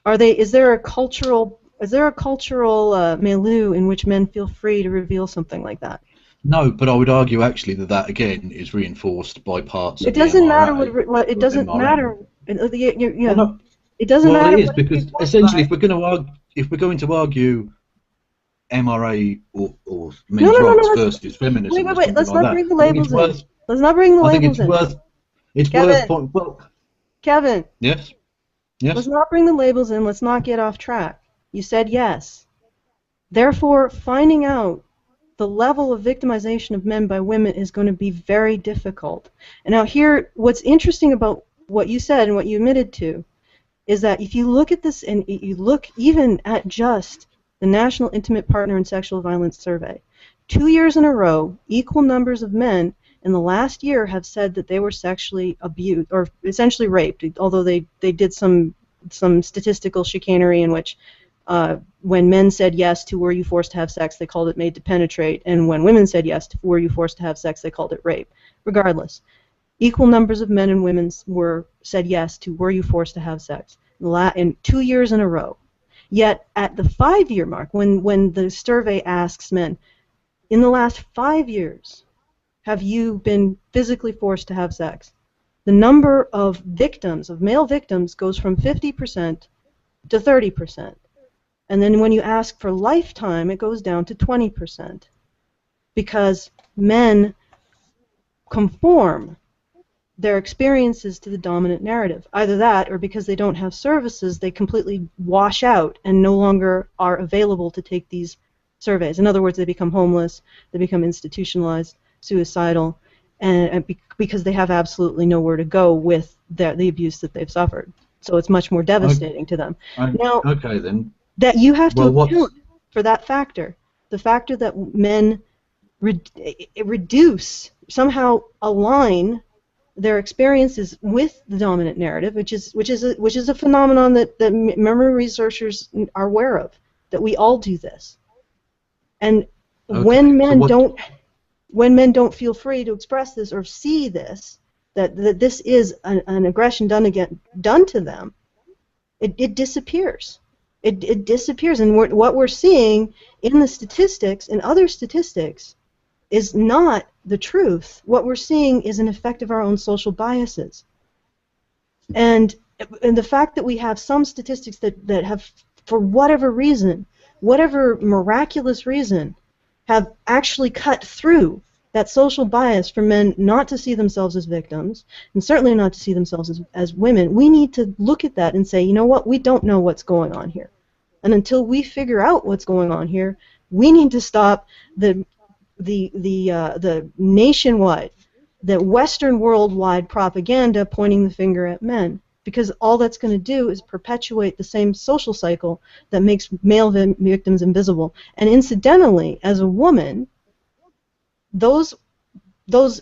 Is there a cultural milieu in which men feel free to reveal something like that? No, but I would argue actually that again is reinforced by parts. It doesn't matter what. It doesn't matter. It doesn't matter. Well, it is because essentially, if we're going to argue MRA or men's rights versus feminism, wait. Let's not bring the labels in. Let's not bring the labels in. It's Kevin, worth. Kevin. Yes. Yes. Let's not bring the labels in. Let's not get off track. You said yes. Therefore, finding out the level of victimization of men by women is going to be very difficult. And now here, what's interesting about what you said and what you admitted to is that if you look at this and you look even at just the National Intimate Partner and Sexual Violence Survey, 2 years in a row, equal numbers of men in the last year have said that they were sexually abused or essentially raped, although they did some statistical chicanery in which when men said yes to "were you forced to have sex," they called it "made to penetrate," and when women said yes to "were you forced to have sex," they called it rape. Regardless, equal numbers of men and women said yes to "were you forced to have sex" in 2 years in a row. Yet at the 5-year mark, when the survey asks men, in the last 5 years, have you been physically forced to have sex? The number of victims, of male victims, goes from 50% to 30%. And then when you ask for lifetime, it goes down to 20%. Because men conform their experiences to the dominant narrative. Either that, or because they don't have services, they completely wash out and no longer are available to take these surveys. In other words, they become homeless, they become institutionalized, suicidal, and because they have absolutely nowhere to go with the abuse that they've suffered. So it's much more devastating to them. Okay, then. That you have to account for that factor, the factor that men reduce, somehow align their experiences with the dominant narrative, which is a phenomenon that memory researchers are aware of, that we all do this. And Okay. when men don't feel free to express this or see this, that this is an aggression done to them, it disappears. It disappears, and what we're seeing in the statistics, in other statistics, is not the truth. What we're seeing is an effect of our own social biases. And the fact that we have some statistics that have, for whatever reason, whatever miraculous reason, have actually cut through that social bias for men not to see themselves as victims, and certainly not to see themselves as women, we need to look at that and say, you know what, we don't know what's going on here. And until we figure out what's going on here, we need to stop the nationwide, the Western worldwide propaganda pointing the finger at men, because all that's going to do is perpetuate the same social cycle that makes male victims invisible. And incidentally, as a woman, those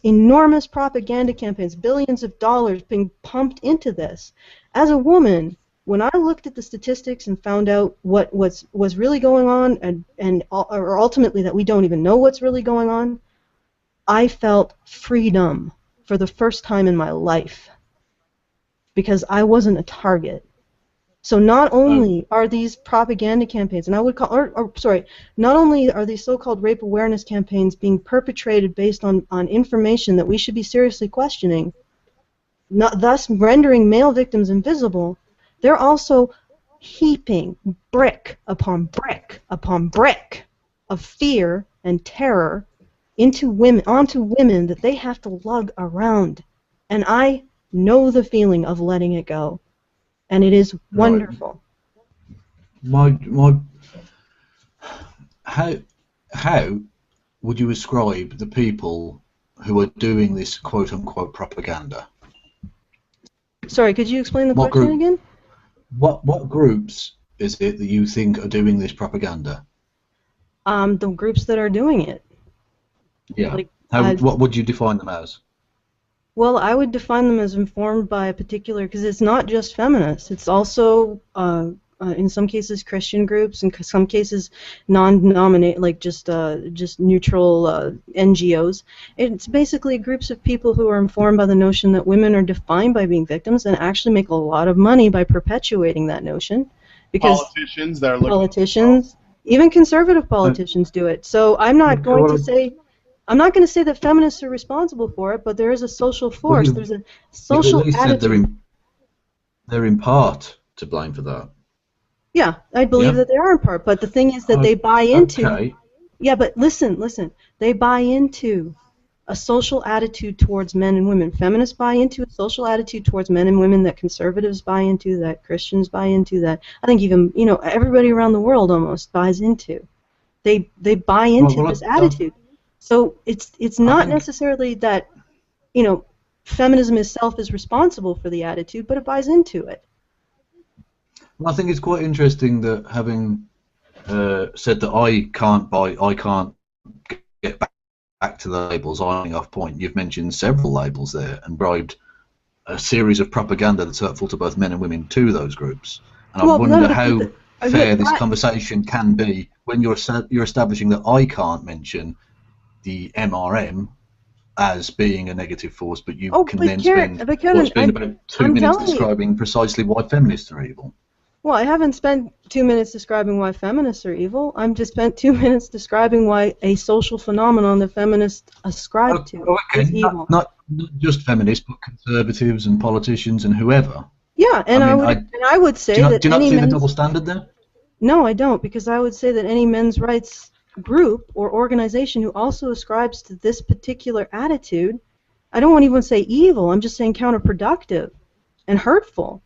enormous propaganda campaigns, billions of dollars being pumped into this, as a woman, when I looked at the statistics and found out what was really going on, or ultimately that we don't even know what's really going on, I felt freedom for the first time in my life, because I wasn't a target. So not only are these propaganda campaigns, and I would call, not only are these so-called rape awareness campaigns being perpetrated based on information that we should be seriously questioning, thus rendering male victims invisible, they're also heaping brick upon brick upon brick of fear and terror onto women that they have to lug around. And I know the feeling of letting it go. And it is wonderful. How would you ascribe the people who are doing this quote-unquote propaganda? Sorry, could you explain the question again? What groups is it that you think are doing this propaganda? The groups that are doing it. Yeah. What would you define them as? Well, I would define them as informed by a particular, because it's not just feminists. It's also, in some cases, Christian groups, in some cases, non-denominate, like just neutral NGOs. It's basically groups of people who are informed by the notion that women are defined by being victims and actually make a lot of money by perpetuating that notion. Because politicians that are looking politicians, even conservative politicians do it. So I'm not going to say. I'm not going to say that feminists are responsible for it, but there is a social force. There's a social at least attitude. They're in part to blame for that. Yeah, I believe that they are in part. But the thing is that they buy into. Okay. Yeah, but listen. They buy into a social attitude towards men and women. Feminists buy into a social attitude towards men and women that conservatives buy into, that Christians buy into, that I think even everybody around the world almost buys into. They buy into this attitude. So it's not necessarily that, feminism itself is responsible for the attitude, but it buys into it. Well, I think it's quite interesting that having said that I can't get back to the labels, I'm off point. You've mentioned several labels there and bribed a series of propaganda that's hurtful to both men and women to those groups. And I wonder how fair this conversation can be when you're establishing that I can't mention the MRM as being a negative force, but you can then spend what's been about 2 minutes describing precisely why feminists are evil. Well, I haven't spent 2 minutes describing why feminists are evil. I've just spent 2 minutes describing why a social phenomenon that feminists ascribe to is evil. Not just feminists, but conservatives and politicians and whoever. Yeah, and I would say that do you not see the double standard there? No, I don't, because I would say that any men's rights group or organization who also ascribes to this particular attitude, I don't want to even say evil, I'm just saying counterproductive and hurtful.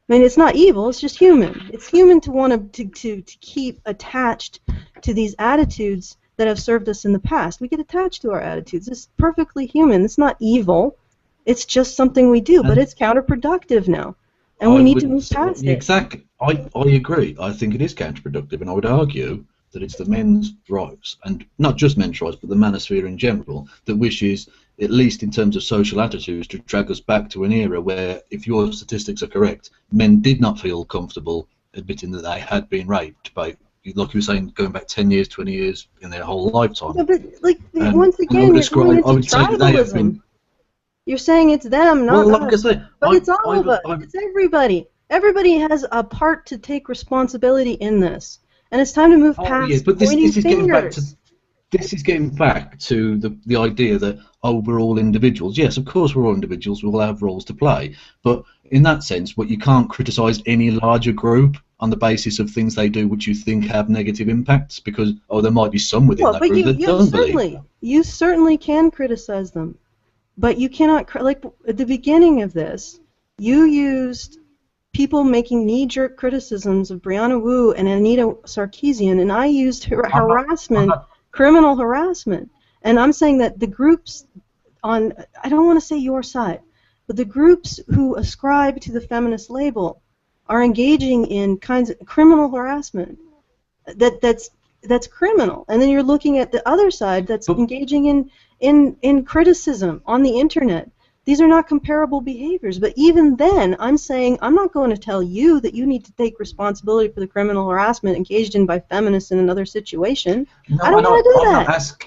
I mean, it's not evil, it's just human. It's human to want to keep attached to these attitudes that have served us in the past. We get attached to our attitudes. It's perfectly human. It's not evil. It's just something we do, but it's counterproductive now. And we need to move past it. Exactly. I agree. I think it is counterproductive, and I would argue that it's the men's rights, and not just men's rights, but the manosphere in general, that wishes, at least in terms of social attitudes, to drag us back to an era where, if your statistics are correct, men did not feel comfortable admitting that they had been raped by, like you were saying, going back 10 years, 20 years in their whole lifetime. Yeah, but like once And again, you're going into tribalism. You're saying it's them, not well, like us. I say, But it's all of us. It's everybody. Everybody has a part to take responsibility in this, and it's time to move past pointing fingers. This is getting back to the idea that, oh, we're all individuals. Yes, of course we're all individuals. We all have roles to play. But in that sense, what you can't criticise any larger group on the basis of things they do which you think have negative impacts, because, oh, there might be some within that group that don't believe. You certainly can criticise them, but you cannot, like at the beginning of this, you used people making knee-jerk criticisms of Brianna Wu and Anita Sarkeesian, and I used harassment, criminal harassment. And I'm saying that the groups on, I don't want to say your side, but the groups who ascribe to the feminist label are engaging in kinds of criminal harassment. That's criminal. And then you're looking at the other side that's engaging in criticism on the internet. These are not comparable behaviors, but even then, I'm saying I'm not going to tell you that you need to take responsibility for the criminal harassment engaged in by feminists in another situation. No, I don't want to do that.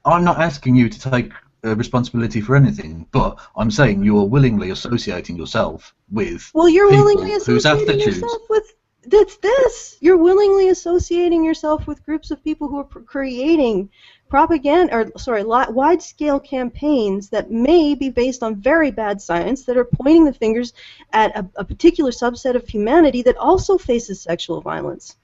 I'm not asking you to take responsibility for anything, but I'm saying you are willingly associating yourself with you're people willingly associating yourself with this. You're willingly associating yourself with groups of people who are creating propaganda, wide-scale campaigns that may be based on very bad science, that are pointing the fingers at a particular subset of humanity that also faces sexual violence,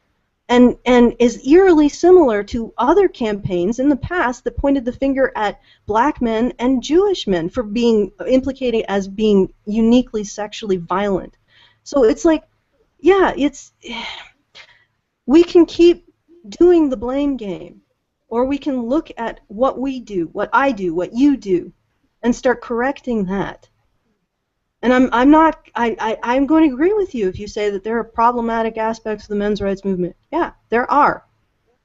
and is eerily similar to other campaigns in the past that pointed the finger at black men and Jewish men for being implicated as being uniquely sexually violent. So it's like, yeah, we can keep doing the blame game, or we can look at what we do, what I do, what you do, and start correcting that. And I'm going to agree with you if you say that there are problematic aspects of the men's rights movement. Yeah, there are.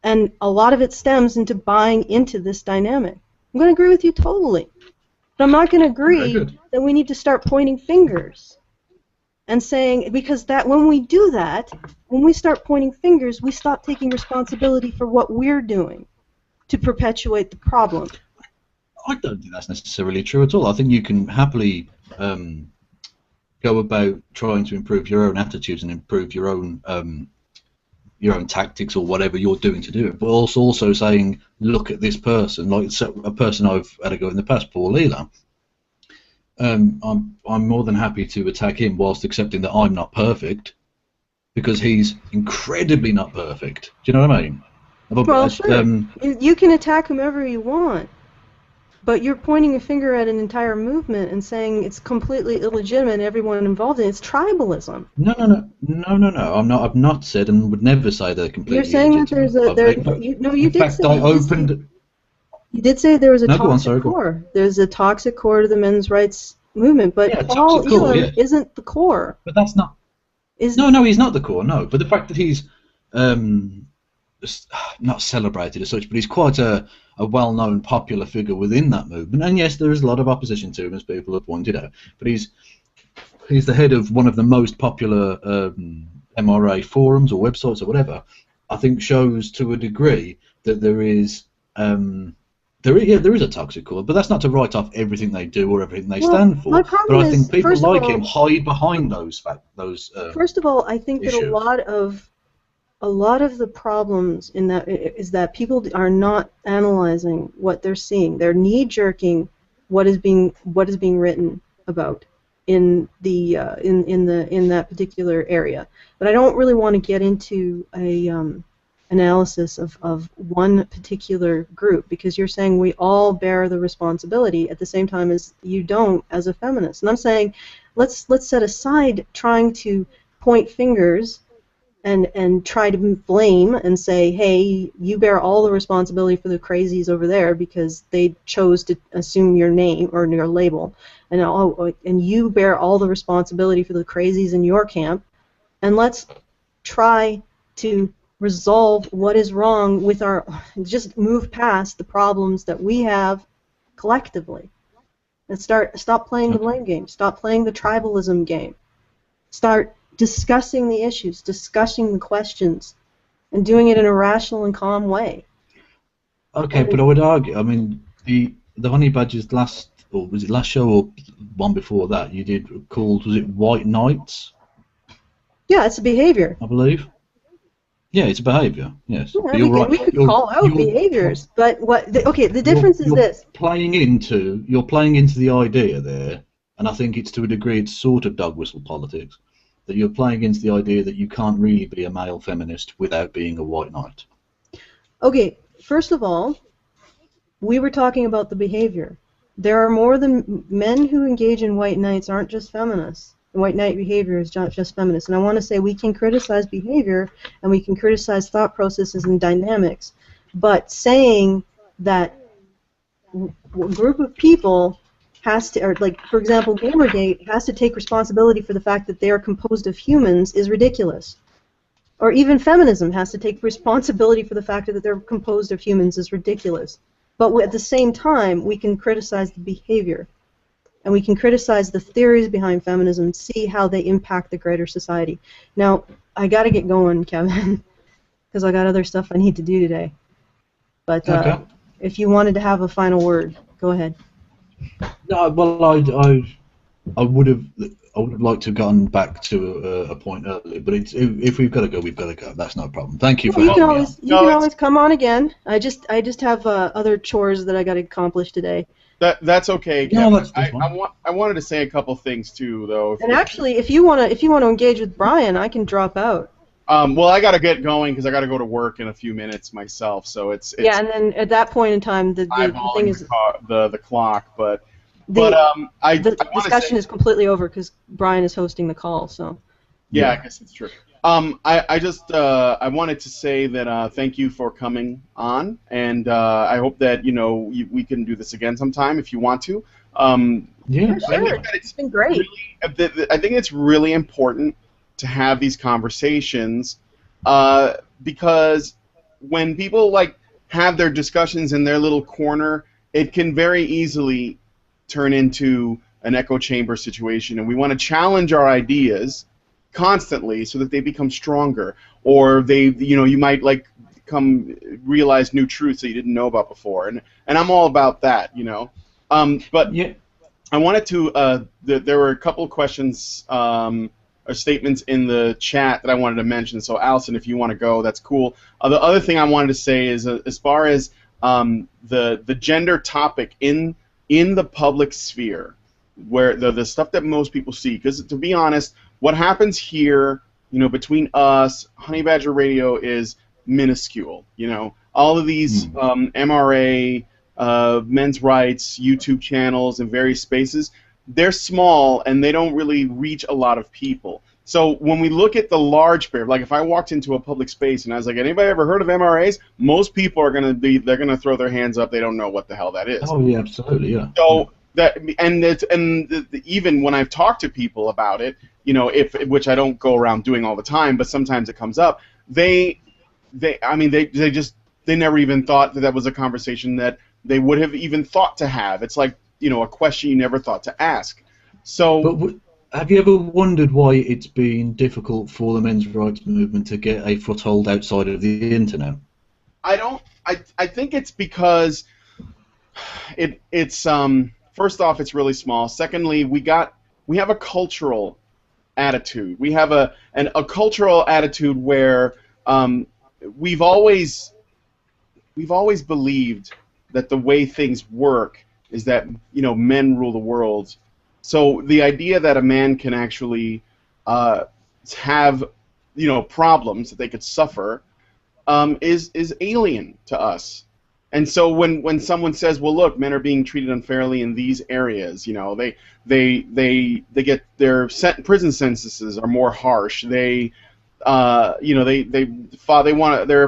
And a lot of it stems into buying into this dynamic. I'm going to agree with you totally. But I'm not going to agree that we need to start pointing fingers and saying, because that when we do that, when we start pointing fingers, we stop taking responsibility for what we're doing to perpetuate the problem. I don't think that's necessarily true at all. I think you can happily go about trying to improve your own attitudes and improve your own tactics or whatever you're doing to do it, but also saying, look at this person, like a person I've had a go in the past, Paul Leela. I'm more than happy to attack him whilst accepting that I'm not perfect, because he's incredibly not perfect. Do you know what I mean? Well, sure. You can attack whomever you want, but you're pointing a finger at an entire movement and saying it's completely illegitimate. Everyone involved in it. It's tribalism. No. I've not said and would never say they're completely. You're saying that there's you did say. You did say there was a toxic core. There's a toxic core to the men's rights movement, but Paul Elam isn't the core. But that's not. No, he's not the core. No, but the fact that he's not celebrated as such, but he's quite a well-known, popular figure within that movement. And yes, there is a lot of opposition to him, as people have pointed out. But he's the head of one of the most popular MRA forums or websites or whatever. I think shows to a degree that there is a toxic core, but that's not to write off everything they do or everything they stand for. But I think people like him hide behind those. First of all, I think that a lot of the problems in that is that people are not analyzing what they're seeing. They're knee-jerking what is being written about in that particular area. But I don't really want to get into a analysis of one particular group, because you're saying we all bear the responsibility at the same time as you don't as a feminist. And I'm saying let's set aside trying to point fingers and try to blame and say, hey, you bear all the responsibility for the crazies over there because they chose to assume your name or your label, and you bear all the responsibility for the crazies in your camp, and let's try to resolve what is wrong with just move past the problems that we have collectively. And stop playing the blame game. Stop playing the tribalism game. Start discussing the issues, discussing the questions, and doing it in a rational and calm way. Okay, but I would argue, I mean, the Honey Badger's last, or was it last show or one before that, you did called, was it White Knights? Yeah, it's a behavior. I believe. Yeah, it's a behaviour. Yes. Yeah, But you're right. we could call out behaviors, but the difference is this. You're playing into the idea there, and I think it's to a degree it's sort of dog whistle politics, that you're playing into the idea that you can't really be a male feminist without being a white knight. Okay, first of all, we were talking about the behavior. There are more than men who engage in white knights aren't just feminists. White knight behavior is not just feminist. And I want to say we can criticize behavior and we can criticize thought processes and dynamics, but saying that a group of people has to, or like, for example, Gamergate has to take responsibility for the fact that they are composed of humans is ridiculous. Or even feminism has to take responsibility for the fact that they're composed of humans is ridiculous. But at the same time, we can criticize the behavior. And we can criticize the theories behind feminism, see how they impact the greater society. Now, I got to get going, Kevin, because I got other stuff I need to do today. But okay. If you wanted to have a final word, go ahead. No, well, I would have liked to have gotten back to a point earlier, but if we've got to go, we've got to go. That's no problem. Thank you for You helping me. can always come on again. I just have other chores that I got to accomplish today. That's okay, Kevin. No, that's fine. I wanted to say a couple things too, though. And actually, if you want to engage with Brian, I can drop out. Well, I got to get going because I got to go to work in a few minutes myself. So it's yeah, and then at that point in time, the thing is the clock, but the discussion is completely over because Brian is hosting the call. So yeah, I guess it's true. I wanted to say that thank you for coming on, and I hope that we can do this again sometime if you want to. Yeah, sure. It's been great. I think it's really important to have these conversations because when people have their discussions in their little corner, it can very easily turn into an echo chamber situation, and we want to challenge our ideas constantly so that they become stronger, or you might realize new truths that you didn't know about before, and I'm all about that, but yeah. I wanted to there were a couple of questions or statements in the chat that I wanted to mention. So Alison, if you want to go, that's cool. The other thing I wanted to say is as far as the gender topic in the public sphere, where the stuff that most people see, because to be honest, what happens here, between us, Honey Badger Radio is minuscule. All of these MRA, men's rights, YouTube channels, and various spaces, they're small and they don't really reach a lot of people. So when we look at the large pair, like if I walked into a public space and I was like, anybody ever heard of MRAs? Most people are going to throw their hands up. They don't know what the hell that is. Oh yeah, absolutely, yeah. So even when I've talked to people about it, which I don't go around doing all the time, but sometimes it comes up. They never even thought that was a conversation that they would have even thought to have. It's like a question you never thought to ask. So, but have you ever wondered why it's been difficult for the men's rights movement to get a foothold outside of the internet? I think it's because it's first off, it's really small. Secondly, we have a cultural attitude. We have a cultural attitude where we've always believed that the way things work is that men rule the world. So the idea that a man can actually have problems that they could suffer is alien to us. And so when someone says, well, look, men are being treated unfairly in these areas, they get their prison sentences are more harsh. There are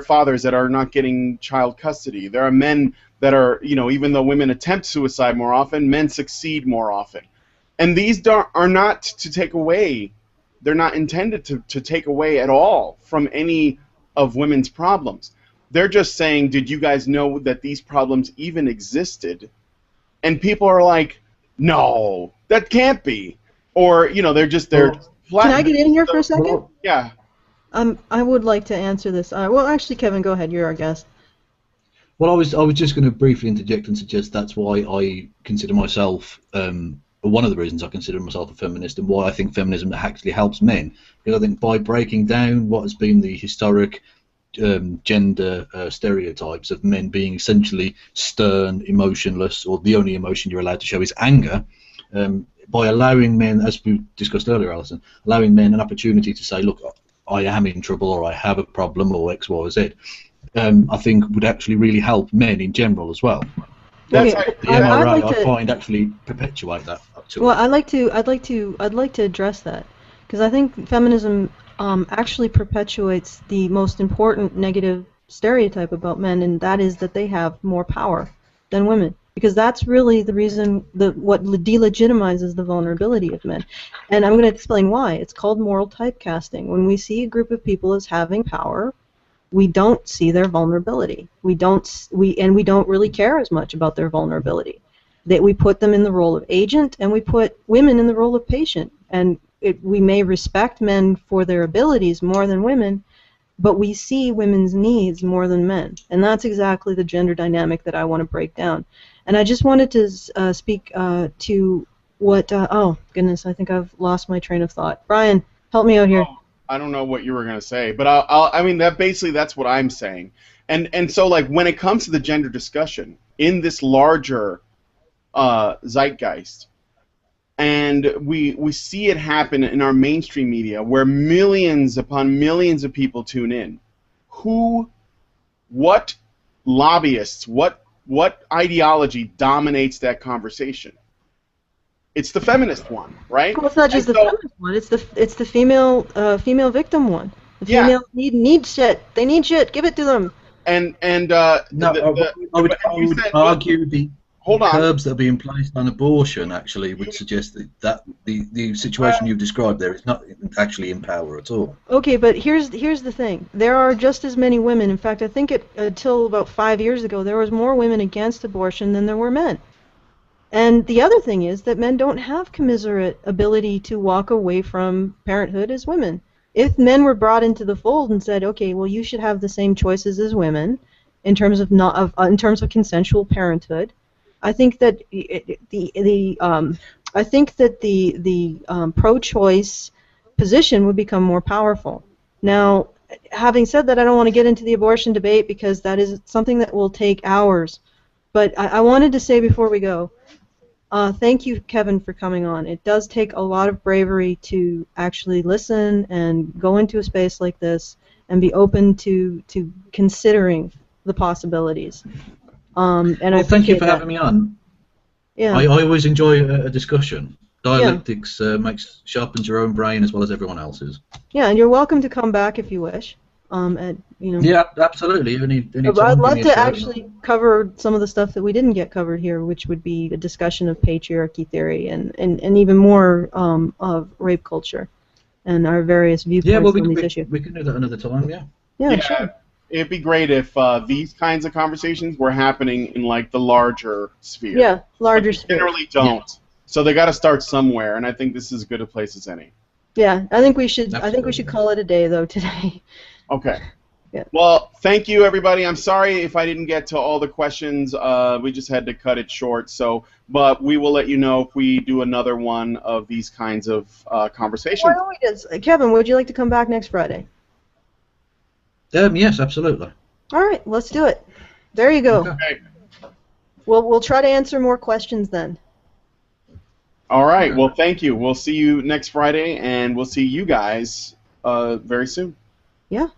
fathers that are not getting child custody. There are men that are, even though women attempt suicide more often, men succeed more often. And these are not to take away, they're not intended to take away at all from any of women's problems. They're just saying, did you guys know that these problems even existed? And people are like, no, that can't be. Or, they're flat. Can I get in here for a second? Well, Yeah. I would like to answer this. Well, actually, Kevin, go ahead. You're our guest. Well, I was just going to briefly interject and suggest that's why I consider myself, one of the reasons I consider myself a feminist, and why I think feminism actually helps men. Because I think by breaking down what has been the historic gender stereotypes of men being essentially stern, emotionless, or the only emotion you're allowed to show is anger, by allowing men, as we discussed earlier, Alison, allowing men an opportunity to say, look, I am in trouble, or I have a problem, or X, Y, or Z, I think would actually really help men in general as well. That's Okay, right. The MRA, like I find, actually perpetuate that up to Well, it. I'd like to address that because I think feminism actually perpetuates the most important negative stereotype about men, and that is that they have more power than women. Because that's really the reason what delegitimizes the vulnerability of men. And I'm going to explain why. It's called moral typecasting. When we see a group of people as having power, we don't see their vulnerability. We don't really care as much about their vulnerability. That we put them in the role of agent, and we put women in the role of patient. And we may respect men for their abilities more than women, but we see women's needs more than men. And that's exactly the gender dynamic that I want to break down. And I just wanted to speak to what, oh goodness, I think I've lost my train of thought. Brian, help me out here. Oh, I don't know what you were going to say, but I mean, that's what I'm saying. And so, like, when it comes to the gender discussion in this larger zeitgeist, and we see it happen in our mainstream media where millions upon millions of people tune in. What lobbyists, what ideology dominates that conversation? It's the feminist one, right? Well, it's not just the feminist one. It's the female victim one. The females need shit. They need shit. Give it to them. And No, I would argue the hold on. curbs that are being placed on abortion actually would suggest that the situation you've described there is not actually in power at all. Okay, but here's the thing. There are just as many women. In fact, I think until about 5 years ago, there was more women against abortion than there were men. And the other thing is that men don't have commensurate ability to walk away from parenthood as women. If men were brought into the fold and said, okay, well, you should have the same choices as women in terms of consensual parenthood, I think that the pro-choice position would become more powerful. Now, having said that, I don't want to get into the abortion debate because that is something that will take hours. But I wanted to say before we go, thank you, Kevin, for coming on. It does take a lot of bravery to actually listen and go into a space like this and be open to considering the possibilities. Thank you for having me on. Yeah. I always enjoy a discussion. Dialectics sharpens your own brain as well as everyone else's. Yeah, and you're welcome to come back if you wish. Yeah, absolutely. Any I'd love to actually cover some of the stuff that we didn't get covered here, which would be a discussion of patriarchy theory and even more of rape culture and our various viewpoints on these issues. We can do that another time, yeah. Yeah, sure. It'd be great if these kinds of conversations were happening in like the larger sphere. Yeah, larger sphere. Generally don't. Yeah. So they got to start somewhere, and I think this is as good a place as any. Yeah, I think we should. Absolutely. I think we should call it a day though today. Okay. Yeah. Well, thank you, everybody. I'm sorry if I didn't get to all the questions. We just had to cut it short. But we will let you know if we do another one of these kinds of conversations. Why don't we just, Kevin, would you like to come back next Friday? Yes, absolutely. All right, let's do it. There you go. Okay. We'll try to answer more questions then. All right. Well, thank you. We'll see you next Friday, and we'll see you guys very soon. Yeah.